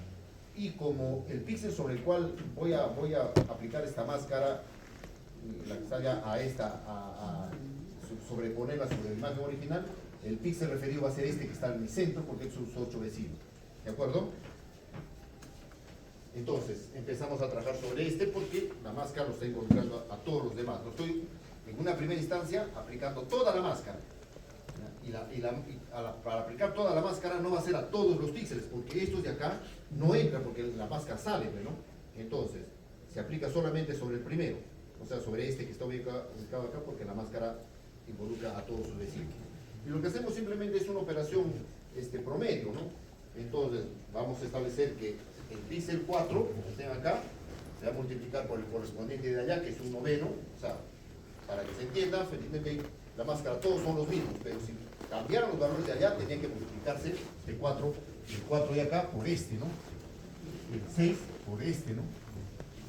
Speaker 1: Y como el píxel sobre el cual voy a aplicar esta máscara, la que está ya a sobreponerla sobre la imagen original, el píxel referido va a ser este que está en el centro porque es sus 8 vecinos. ¿De acuerdo? Entonces, empezamos a trabajar sobre este porque la máscara lo está involucrando a todos los demás. Lo estoy, en una primera instancia, aplicando toda la máscara. Para aplicar toda la máscara no va a ser a todos los píxeles, porque estos de acá no entran porque la máscara sale, ¿no? Entonces, se aplica solamente sobre el primero, o sea, sobre este que está ubicado acá, porque la máscara involucra a todos sus vecinos. Y lo que hacemos simplemente es una operación promedio, ¿no? Entonces, vamos a establecer que el píxel 4, como estén acá, se va a multiplicar por el correspondiente de allá, que es un noveno, o sea, Para que se entienda, felizmente la máscara todos son los mismos, pero si cambiaran los valores de allá, tenían que multiplicarse el 4 de acá por este, ¿no? El 6 por este, ¿no?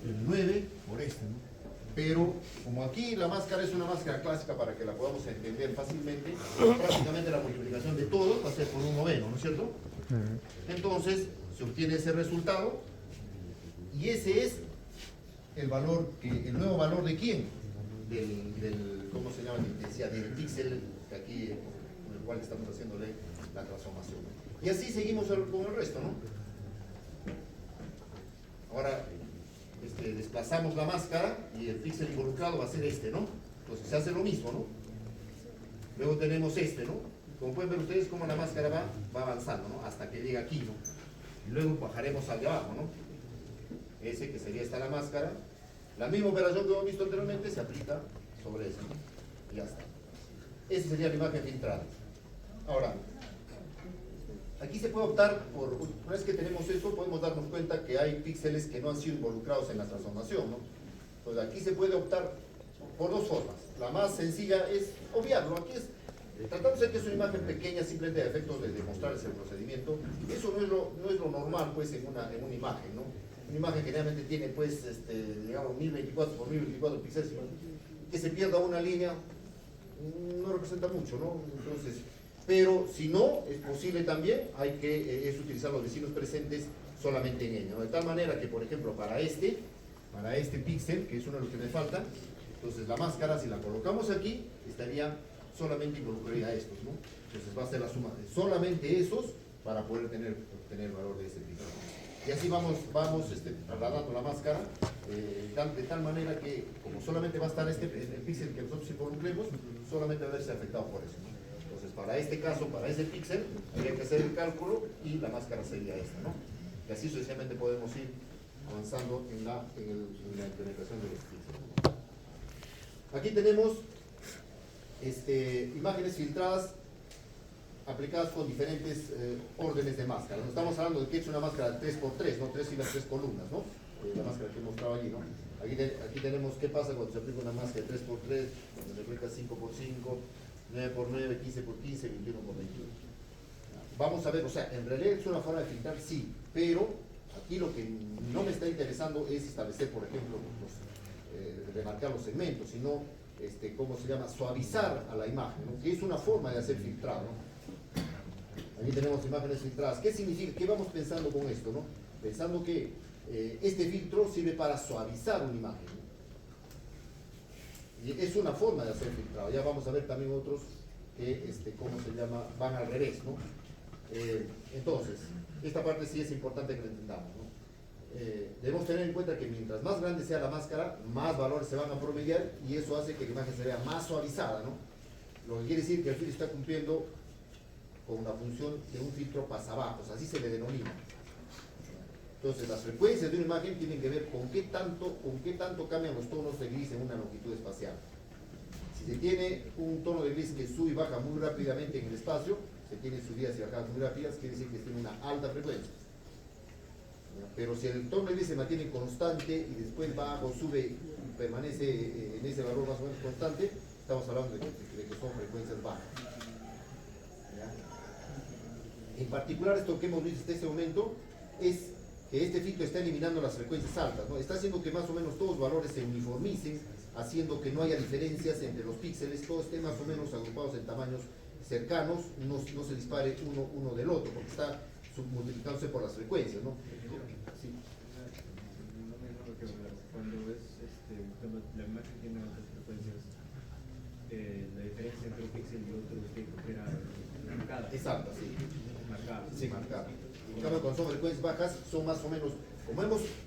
Speaker 1: El 9 por este, ¿no? Pero como aquí la máscara es una máscara clásica para que la podamos entender fácilmente, prácticamente la multiplicación de todo va a ser por 1/9, ¿no es cierto? Entonces se obtiene ese resultado y ese es el valor, el nuevo valor de quién, ¿cómo se llama? Del píxel que aquí, con el cual estamos haciéndole la transformación. Y así seguimos con el resto, ¿no? Ahora desplazamos la máscara y el píxel involucrado va a ser este, ¿no? Entonces se hace lo mismo, ¿no? Luego tenemos este, ¿no? Como pueden ver ustedes cómo la máscara va avanzando, ¿no? Hasta que llega aquí, ¿no? Y luego bajaremos al de abajo, ¿no? Ese que sería esta la máscara. La misma operación que hemos visto anteriormente se aplica sobre eso, ¿no? Y ya está. Esa sería la imagen filtrada. Ahora, aquí se puede optar por, una vez que tenemos eso, podemos darnos cuenta que hay píxeles que no han sido involucrados en la transformación, ¿no? Entonces aquí se puede optar por dos formas. La más sencilla es obviarlo. Aquí es, tratándose de que es una imagen pequeña, simplemente de efectos de demostrarles el procedimiento. Eso no es lo normal, pues, en una imagen, ¿no? Una imagen generalmente tiene, pues, digamos, 1024 por 1024 píxeles. Que se pierda una línea no representa mucho, ¿no? Entonces, pero si no, es posible también, hay que utilizar los vecinos presentes solamente en ella, ¿no? De tal manera que, por ejemplo, para este píxel, que es uno de los que me falta, entonces la máscara, si la colocamos aquí, estaría solamente involucraría a estos, ¿no? Entonces va a ser la suma de solamente esos para poder obtener el valor de ese píxel. Y así vamos trasladando la máscara de tal manera que, como solamente va a estar el píxel que nosotros involucremos, solamente va a verse afectado por eso, ¿no? Entonces, para este caso, para ese píxel, habría que hacer el cálculo y la máscara sería esta, ¿no? Y así sucesivamente podemos ir avanzando en la implementación de los píxeles. Aquí tenemos imágenes filtradas aplicadas con diferentes órdenes de máscara. No estamos hablando de que es una máscara de 3×3, ¿no? 3 filas, 3 columnas, ¿no? La máscara que he mostrado allí, ¿no? Aquí tenemos qué pasa cuando se aplica una máscara de 3×3, cuando se aplica 5×5, 9×9, 15×15, 21×21. Vamos a ver, o sea, en realidad es una forma de filtrar, sí, pero aquí lo que no me está interesando es establecer, por ejemplo, remarcar los segmentos, sino, ¿cómo se llama? Suavizar a la imagen, ¿no? Que es una forma de hacer filtrado, ¿no? Aquí tenemos imágenes filtradas. ¿Qué significa? ¿Qué vamos pensando con esto, no? Pensando que este filtro sirve para suavizar una imagen, ¿no? Y es una forma de hacer filtrado. Ya vamos a ver también otros que, ¿cómo se llama? Van al revés, ¿no? Entonces, esta parte sí es importante que la entendamos, ¿no? Debemos tener en cuenta que mientras más grande sea la máscara, más valores se van a promediar y eso hace que la imagen se vea más suavizada, ¿no? Lo que quiere decir que el filtro está cumpliendo con la función de un filtro pasabajos, así se le denomina. Entonces, las frecuencias de una imagen tienen que ver con qué tanto cambian los tonos de gris en una longitud espacial. Si se tiene un tono de gris que sube y baja muy rápidamente en el espacio, se tiene subidas y bajadas muy rápidas, quiere decir que tiene una alta frecuencia. Pero si el tono de gris se mantiene constante y después baja o sube y permanece en ese valor más o menos constante, estamos hablando de que son frecuencias bajas. En particular, esto que hemos visto hasta este momento es que este filtro está eliminando las frecuencias altas, ¿no? Está haciendo que más o menos todos los valores se uniformicen, haciendo que no haya diferencias entre los píxeles, todos estén más o menos agrupados en tamaños cercanos, no se dispare uno del otro, porque está multiplicándose por las frecuencias, ¿no? Sí.
Speaker 2: Cuando la imagen tiene altas frecuencias, la diferencia entre un píxel y otro era marcada.
Speaker 1: Exacto, sí.
Speaker 2: Marcada.
Speaker 1: Sí, marcada. En cambio, cuando son frecuencias bajas, son más o menos,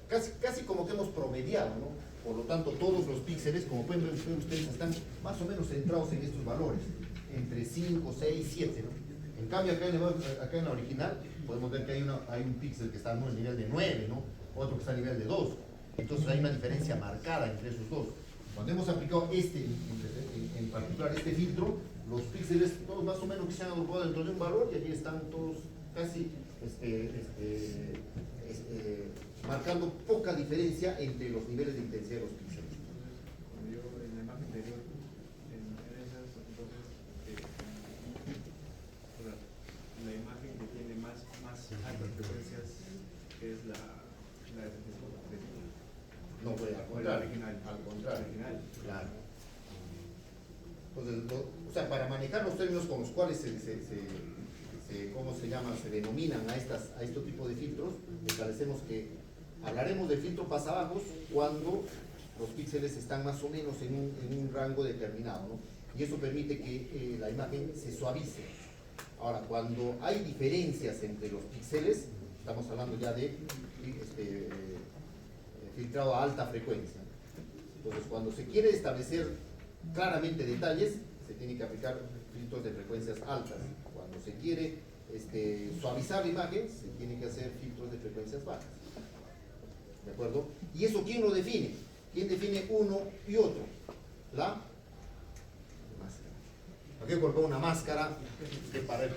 Speaker 1: casi como que hemos promediado, ¿no? Por lo tanto, todos los píxeles, como pueden ver ustedes, están más o menos centrados en estos valores, entre 5, 6, 7, ¿no? En cambio, acá en la original, podemos ver que hay un píxel que está en el nivel de 9, ¿no? Otro que está a nivel de 2. Entonces hay una diferencia marcada entre esos dos. Cuando hemos aplicado en particular este filtro, los píxeles todos más o menos que se han agrupado dentro de un valor y aquí están todos casi marcando poca diferencia entre los niveles de intensidad de los píxeles.
Speaker 2: Yo en la imagen anterior
Speaker 1: Entonces, o sea, para manejar los términos con los cuales ¿cómo se llama? Se denominan a estos tipos de filtros, establecemos que hablaremos de filtro pasabajos cuando los píxeles están más o menos en un rango determinado, ¿no? Y eso permite que la imagen se suavice. Ahora, cuando hay diferencias entre los píxeles, estamos hablando ya de filtrado a alta frecuencia. Entonces, cuando se quiere establecer claramente detalles, se tiene que aplicar filtros de frecuencias altas. Cuando se quiere suavizar la imagen, se tiene que hacer filtros de frecuencias bajas. ¿De acuerdo? ¿Y eso quién lo define? ¿Quién define uno y otro? La máscara. Aquí he colocado una máscara que para el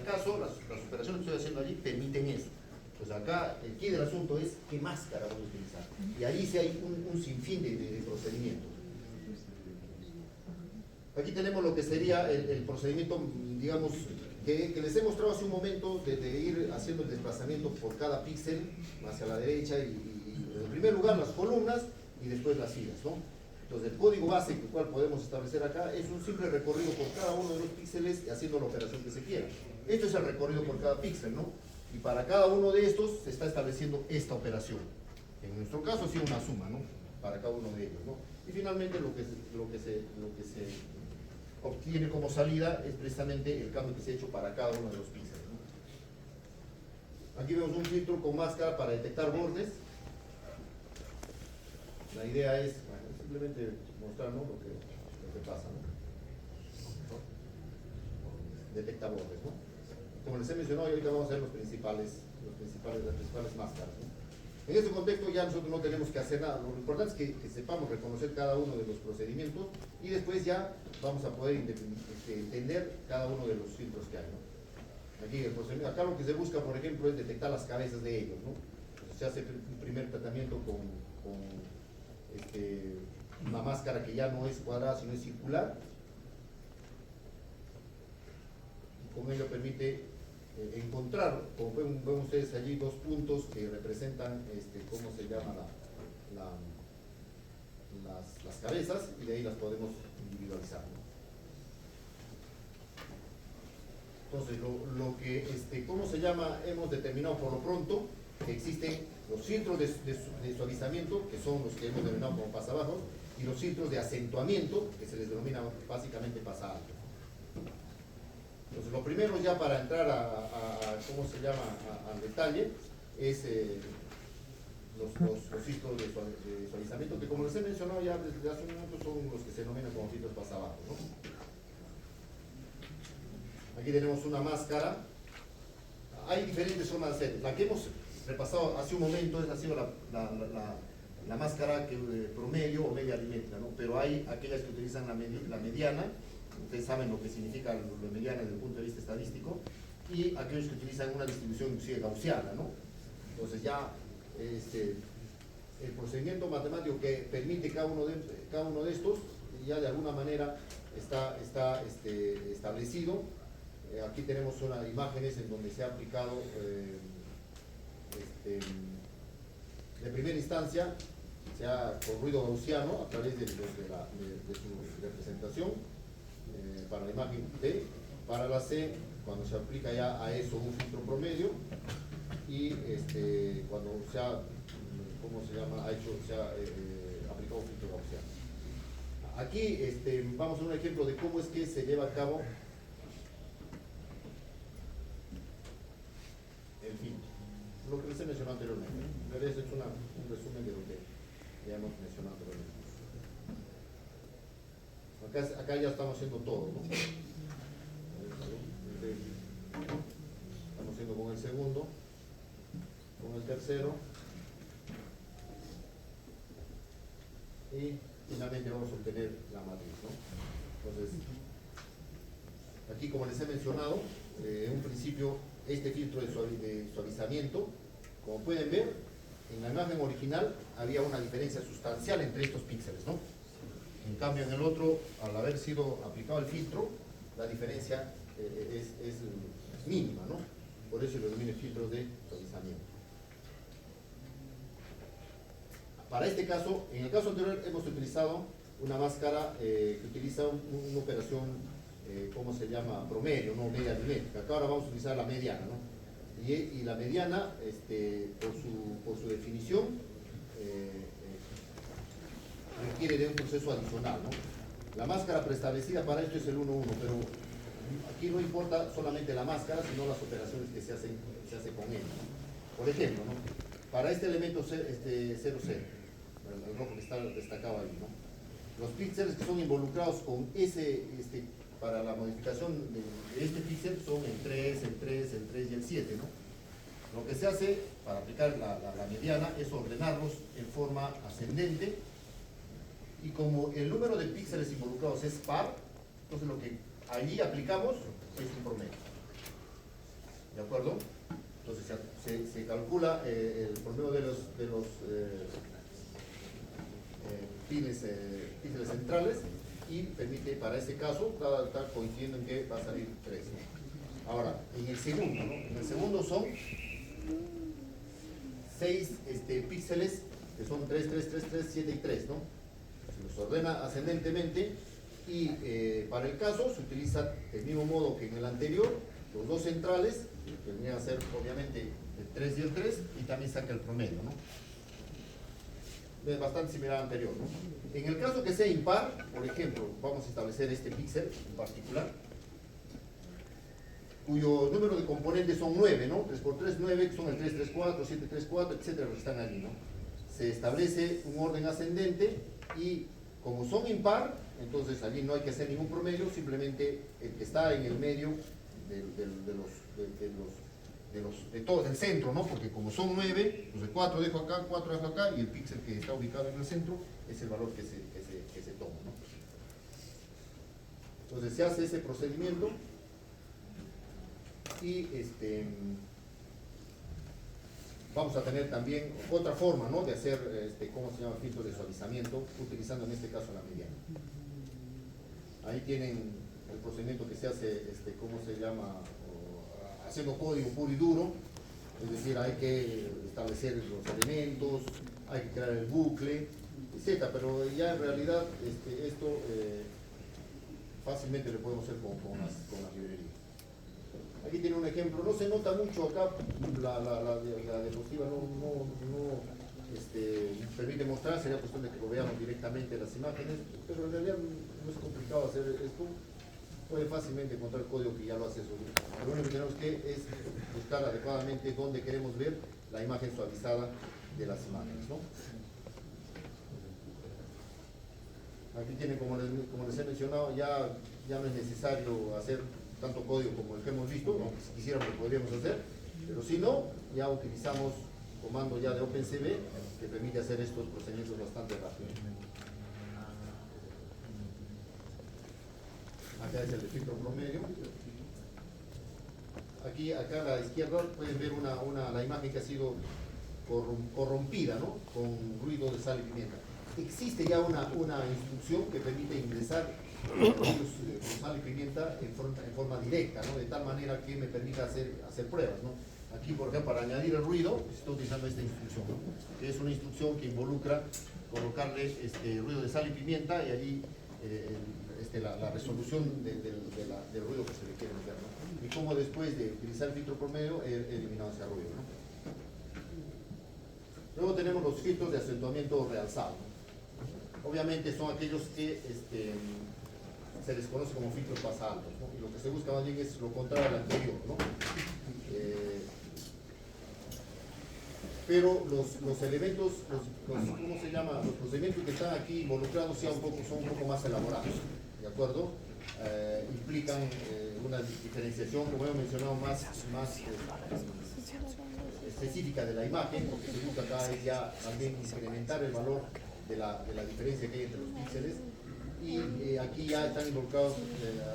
Speaker 1: caso, las operaciones que estoy haciendo allí permiten eso. Pues acá el quid del asunto es qué máscara vamos a utilizar. Y allí sí hay un sinfín de procedimientos. Aquí tenemos lo que sería el procedimiento, digamos, que les he mostrado hace un momento de ir haciendo el desplazamiento por cada píxel hacia la derecha y en primer lugar las columnas y después las filas, ¿no? Entonces el código base el cual podemos establecer acá es un simple recorrido por cada uno de los píxeles haciendo la operación que se quiera. Esto es el recorrido por cada píxel, ¿no? Y para cada uno de estos se está estableciendo esta operación. En nuestro caso ha sido una suma, ¿no? Para cada uno de ellos, ¿no? Y finalmente lo que se obtiene como salida es precisamente el cambio que se ha hecho para cada uno de los píxeles, ¿no? Aquí vemos un filtro con máscara para detectar bordes. La idea es, bueno, simplemente mostrarnos lo que pasa, ¿no? Detecta bordes, ¿no? Como les he mencionado, ahorita vamos a ver las principales máscaras, ¿no? En este contexto ya nosotros no tenemos que hacer nada. Lo importante es que sepamos reconocer cada uno de los procedimientos y después ya vamos a poder entender cada uno de los filtros que hay, ¿no? Aquí el procedimiento, acá lo que se busca, por ejemplo, es detectar las cabezas de ellos, ¿no? Entonces se hace un primer tratamiento con una máscara que ya no es cuadrada sino es circular, y con ello permite encontrar, como ven ustedes allí, dos puntos que representan cómo se llama las cabezas, y de ahí las podemos individualizar, ¿no? Entonces lo que ¿cómo se llama? Hemos determinado por lo pronto que existen los filtros de suavizamiento, que son los que hemos denominado como pasabajos, y los filtros de acentuamiento, que se les denomina básicamente pasalto. Entonces, lo primero ya para entrar ¿cómo se llama? Al detalle, es los filtros de suavizamiento, que como les he mencionado ya desde hace un momento, son los que se denominan como filtros pasabajos, ¿no? Aquí tenemos una máscara. Hay diferentes formas de hacer. La que hemos repasado hace un momento ha sido la máscara promedio o media aritmética, ¿no? Pero hay aquellas que utilizan la mediana. Ustedes saben lo que significa la mediana desde el punto de vista estadístico, y aquellos que utilizan una distribución inclusive gaussiana, ¿no? Entonces ya el procedimiento matemático que permite cada uno de estos ya de alguna manera está establecido. Aquí tenemos unas imágenes en donde se ha aplicado de primera instancia, con ruido gaussiano a través de su representación para la imagen B. Para la C, cuando se aplica ya a eso un filtro promedio, y cuando se ha, ¿cómo se llama? Se ha aplicado un filtro gaussiano. Aquí vamos a un ejemplo de cómo es que se lleva a cabo el filtro. Lo que les he mencionado anteriormente. En realidad es un resumen de lo que ya hemos mencionado anteriormente. Acá ya estamos haciendo todo, ¿no? Estamos haciendo con el segundo, con el tercero, y finalmente vamos a obtener la matriz, ¿no? Entonces, aquí como les he mencionado, en un principio este filtro de suavizamiento, como pueden ver, en la imagen original había una diferencia sustancial entre estos píxeles, ¿no? En cambio, en el otro, al haber sido aplicado el filtro, la diferencia es mínima, ¿no? Por eso lo denomina filtros de suavizamiento. Para este caso, en el caso anterior hemos utilizado una máscara que utiliza una operación, ¿cómo se llama? Promedio, no media aritmética. Acá ahora vamos a utilizar la mediana, ¿no? Y la mediana, por su definición, requiere de un proceso adicional, ¿no? La máscara preestablecida para esto es el 1-1, pero aquí no importa solamente la máscara, sino las operaciones que se hacen con ella, ¿no? Por ejemplo, ¿no? Para este elemento 0,0, el rojo que está destacado ahí, ¿no? Los píxeles que son involucrados con para la modificación de este píxel son el 3, el 3, el 3 y el 7, ¿no? Lo que se hace para aplicar la mediana es ordenarlos en forma ascendente, y como el número de píxeles involucrados es par, entonces lo que allí aplicamos es un promedio. ¿De acuerdo? Entonces se calcula el promedio de los píxeles centrales, y permite, para ese caso, está coincidiendo en que va a salir 3. Ahora, en el segundo, ¿no? En el segundo son 6 píxeles, que son 3, 3, 3, 3, 7 y 3, ¿no? Se los ordena ascendentemente, y para el caso se utiliza el mismo modo que en el anterior, los dos centrales, que venían a ser obviamente el 3 y el 3, y también saca el promedio, ¿no? Es bastante similar al anterior, ¿no? En el caso que sea impar, por ejemplo, vamos a establecer este píxel en particular, cuyo número de componentes son 9, ¿no? 3 por 3, 9, que son el 3, 3, 4, 7, 3, 4, etcétera, los que están allí, ¿no? Se establece un orden ascendente, y como son impar, entonces allí no hay que hacer ningún promedio, simplemente el que está en el medio de todo el centro, ¿no? Porque como son 9, pues el 4 dejo acá, 4 dejo acá, y el píxel que está ubicado en el centro es el valor que se toma, ¿no? Entonces se hace ese procedimiento, y vamos a tener también otra forma, ¿no?, de hacer, ¿cómo se llama?, filtro de suavizamiento, utilizando en este caso la mediana. Ahí tienen el procedimiento que se hace, ¿cómo se llama?, haciendo código puro y duro, es decir, hay que establecer los elementos, hay que crear el bucle, etc. Pero ya en realidad esto fácilmente lo podemos hacer con las librerías. Aquí tiene un ejemplo, no se nota mucho acá, la diapositiva no permite mostrar, sería cuestión de que lo veamos directamente en las imágenes, pero en realidad no es complicado hacer esto. Puede fácilmente encontrar el código que ya lo hace eso. Lo único que tenemos que es buscar adecuadamente dónde queremos ver la imagen suavizada de las imágenes, ¿no? Aquí tienen, como les he mencionado, ya no es necesario hacer tanto código como el que hemos visto, aunque si quisiéramos lo podríamos hacer, pero si no, ya utilizamos comando ya de OpenCV que permite hacer estos procedimientos bastante rápido. Acá es el filtro promedio. Acá a la izquierda pueden ver la imagen que ha sido corrompida, ¿no?, con ruido de sal y pimienta. Existe ya una instrucción que permite ingresar ruidos con sal y pimienta en forma directa, ¿no?, de tal manera que me permita hacer pruebas, ¿no? Aquí, por ejemplo, para añadir el ruido, estoy utilizando esta instrucción, ¿no?, que es una instrucción que involucra colocarle ruido de sal y pimienta, y allí la resolución del ruido que se le quiere meter, ¿no? Y cómo después de utilizar el filtro promedio he eliminado ese ruido, ¿no? Luego tenemos los filtros de acentuamiento realzado, ¿no? Obviamente son aquellos que se les conoce como filtros más altos, ¿no? Y lo que se busca más bien es lo contrario al anterior, ¿no? Pero los elementos, ¿cómo se llama?, los procedimientos que están aquí involucrados son un poco más elaborados, ¿de acuerdo? Implican una diferenciación, como he mencionado, más específica de la imagen. Lo que se busca acá es ya también incrementar el valor de la diferencia que hay entre los píxeles, y aquí ya están involucrados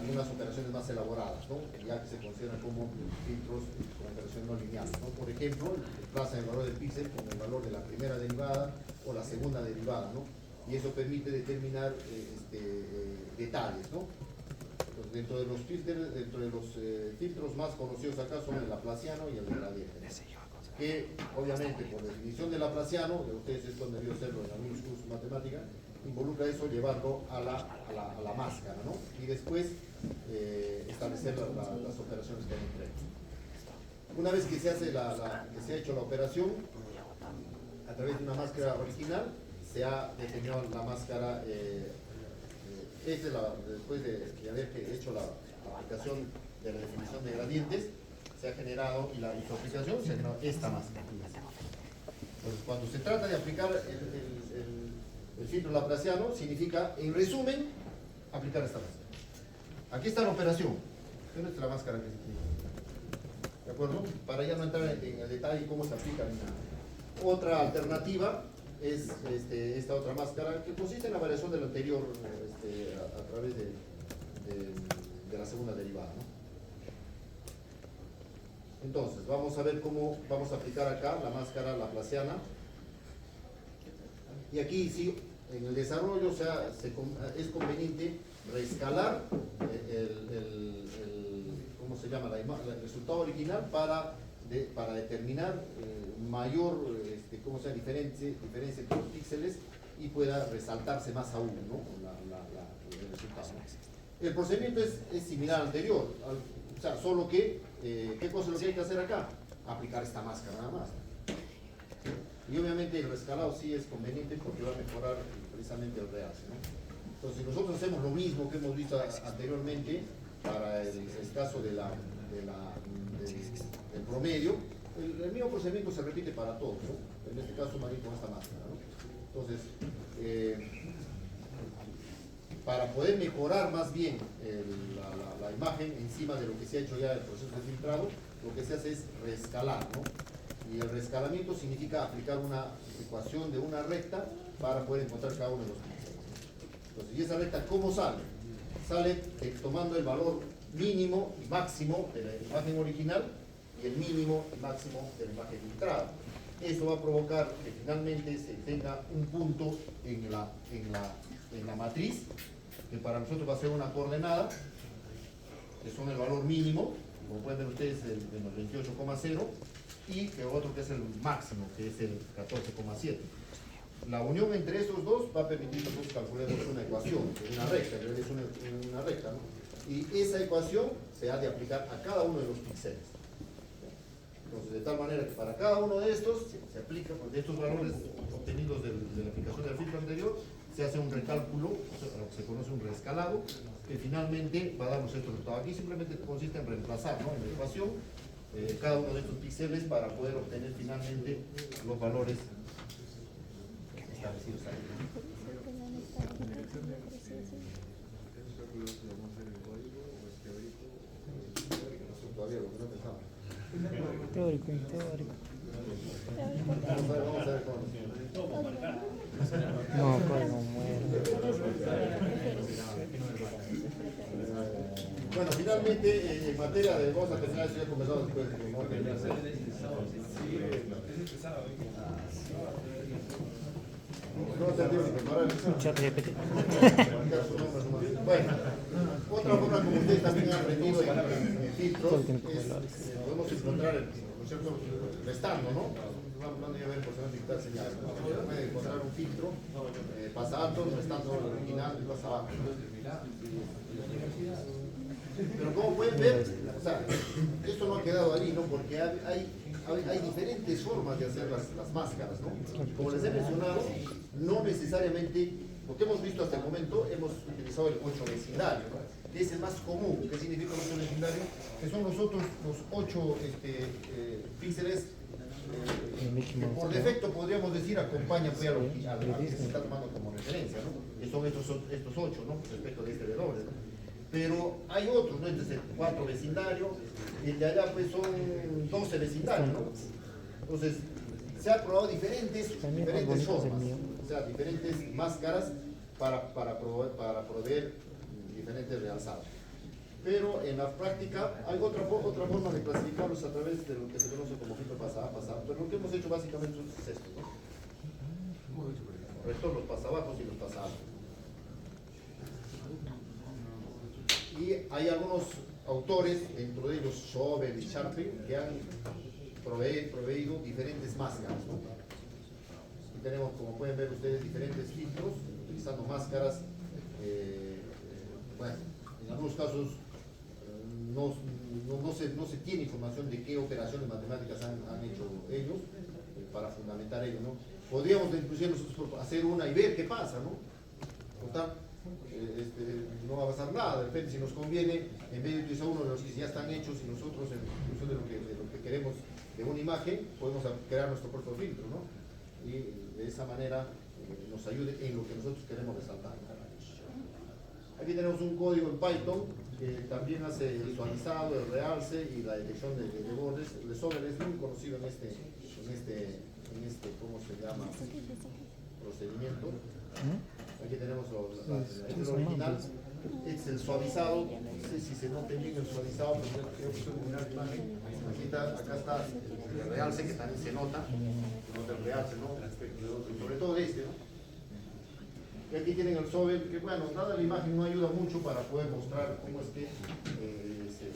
Speaker 1: algunas operaciones más elaboradas, ¿no?, ya que se consideran como filtros con operaciones no lineales, ¿no? Por ejemplo, desplazan el valor del píxel con el valor de la primera derivada o la segunda derivada, ¿no? Y eso permite determinar detalles, ¿no? Entonces, dentro de los filtros más conocidos acá son el laplaciano y el gradiente, ¿no?, que obviamente por definición de laplaciano, de ustedes esto han debido hacerlo en algunos cursos de matemática, involucra eso llevarlo a la máscara, ¿no? Y después establecer las operaciones que hay entre ellos. Una vez que se hace que se ha hecho la operación, a través de una máscara original, se ha definido la máscara, después de haber hecho la aplicación de la definición de gradientes, se ha generado, y su aplicación se ha generado esta máscara. Entonces, cuando se trata de aplicar el filtro laplaciano, significa, en resumen, aplicar esta máscara. Aquí está la operación, pero esta es la máscara que se tiene. ¿De acuerdo? Para ya no entrar en el detalle cómo se aplica ni nada. Otra alternativa es esta otra máscara, que consiste en la variación del anterior a través de la segunda derivada, ¿no? Entonces, vamos a ver cómo vamos a aplicar acá la máscara laplaciana. Y aquí sí, en el desarrollo, o sea, es conveniente reescalar ¿cómo se llama? El resultado original para determinar mayor ¿cómo se llama? diferencia entre los píxeles y pueda resaltarse más aún, ¿no? El resultado. El procedimiento es similar al anterior, o sea, solo que ¿qué cosa es lo que hay que hacer acá? Aplicar esta máscara nada más. Y obviamente el rescalado sí es conveniente porque va a mejorar precisamente el realce, ¿no? Entonces, si nosotros hacemos lo mismo que hemos visto anteriormente para el caso del promedio, el mismo procedimiento se repite para todos, ¿no? En este caso, más bien con esta máscara, ¿no? Entonces, para poder mejorar más bien la imagen encima de lo que se ha hecho ya el proceso de filtrado, lo que se hace es reescalar, ¿no? Y el reescalamiento significa aplicar una ecuación de una recta para poder encontrar cada uno de los píxeles. Entonces, ¿y esa recta cómo sale? Sale tomando el valor mínimo y máximo de la imagen original y el mínimo y máximo de la imagen filtrada. Eso va a provocar que finalmente se tenga un punto en la matriz, que para nosotros va a ser una coordenada, que son el valor mínimo, como pueden ver ustedes, el menos 28,0, y que otro que es el máximo, que es el 14,7. La unión entre esos dos va a permitir que nosotros calculemos una ecuación, una recta, en realidad es una recta, ¿no? Y esa ecuación se ha de aplicar a cada uno de los píxeles. Entonces, de tal manera que para cada uno de estos se aplica, de estos valores obtenidos de la aplicación del filtro anterior, se hace un recálculo, o sea, lo que se conoce un reescalado, que finalmente va a darnos este resultado. Aquí simplemente consiste en reemplazar, ¿no? En la ecuación cada uno de estos píxeles para poder obtener finalmente los valores establecidos ahí. Todavía lo que no pensamos.
Speaker 3: Teórico.
Speaker 1: Vamos a ver cómo.
Speaker 3: No, pues no muero.
Speaker 1: Bueno, finalmente, en materia de, vamos a terminar eso ya conversado después de que no te entiendo ni preparar. Bueno, otra forma como ustedes también han aprendido en filtros es, podemos encontrar, ¿no es cierto?, restando, ¿no? Hablando ya de porcentaje digital señal, ¿no? Puede encontrar un filtro, pasa alto, restando el original y pasa abajo. Pero como pueden ver, o sea, esto no ha quedado ahí, ¿no? Porque hay diferentes formas de hacer las máscaras, ¿no? Como les he mencionado, no necesariamente, lo que hemos visto hasta el momento, hemos utilizado el 8 vecindario, ¿no? Que es el más común. ¿Qué significa el 8 vecindario? Que son los 8 píxeles que por defecto podríamos decir acompañan pues, a lo que se está tomando como referencia, ¿no? Que son estos 8, ¿no? Respecto de este de doble, ¿no? Pero hay otros, ¿no? Entonces, 4 vecindarios, y el de allá pues son 12 vecindarios, ¿no? Entonces, se han probado diferentes formas, o sea, diferentes máscaras para proveer diferentes realzados. Pero en la práctica hay otra forma de clasificarlos a través de lo que se conoce como filtro pasabajos, pero lo que hemos hecho básicamente es esto, ¿no? El resto los pasabajos y los pasabajos. Y hay algunos autores, dentro de ellos Schobel y Sharpe, que han proveído diferentes máscaras, ¿no? Aquí tenemos, como pueden ver ustedes, diferentes filtros utilizando máscaras. Bueno, en algunos casos no se tiene información de qué operaciones matemáticas han hecho ellos para fundamentar ello, ¿no? Podríamos inclusive nosotros hacer una y ver qué pasa, ¿no? Total, no va a pasar nada. De repente, si nos conviene, en vez de utilizar uno de los que ya están hechos y nosotros en función de lo que queremos de una imagen, podemos crear nuestro propio filtro, ¿no? Y de esa manera nos ayude en lo que nosotros queremos resaltar. Aquí tenemos un código en Python que también hace el suavizado, el realce y la detección de bordes. El Resolver es muy conocido en este ¿cómo se llama? Procedimiento. Aquí tenemos este es el original. Este es el suavizado. No sé si se nota bien el suavizado, pero creo que es una imagen. Acá está el realce, que también se nota el realce, ¿no? Sobre todo este, ¿no? Y aquí tienen el Sobel, que bueno, dada la imagen no ayuda mucho para poder mostrar cómo es que se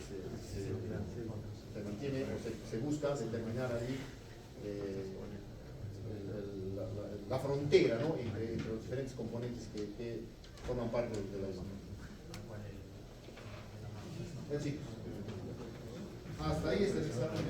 Speaker 1: mantiene o se busca determinar ahí la frontera, ¿no? Entre los diferentes componentes que forman parte de la imagen. Así. Hasta ahí está el examen.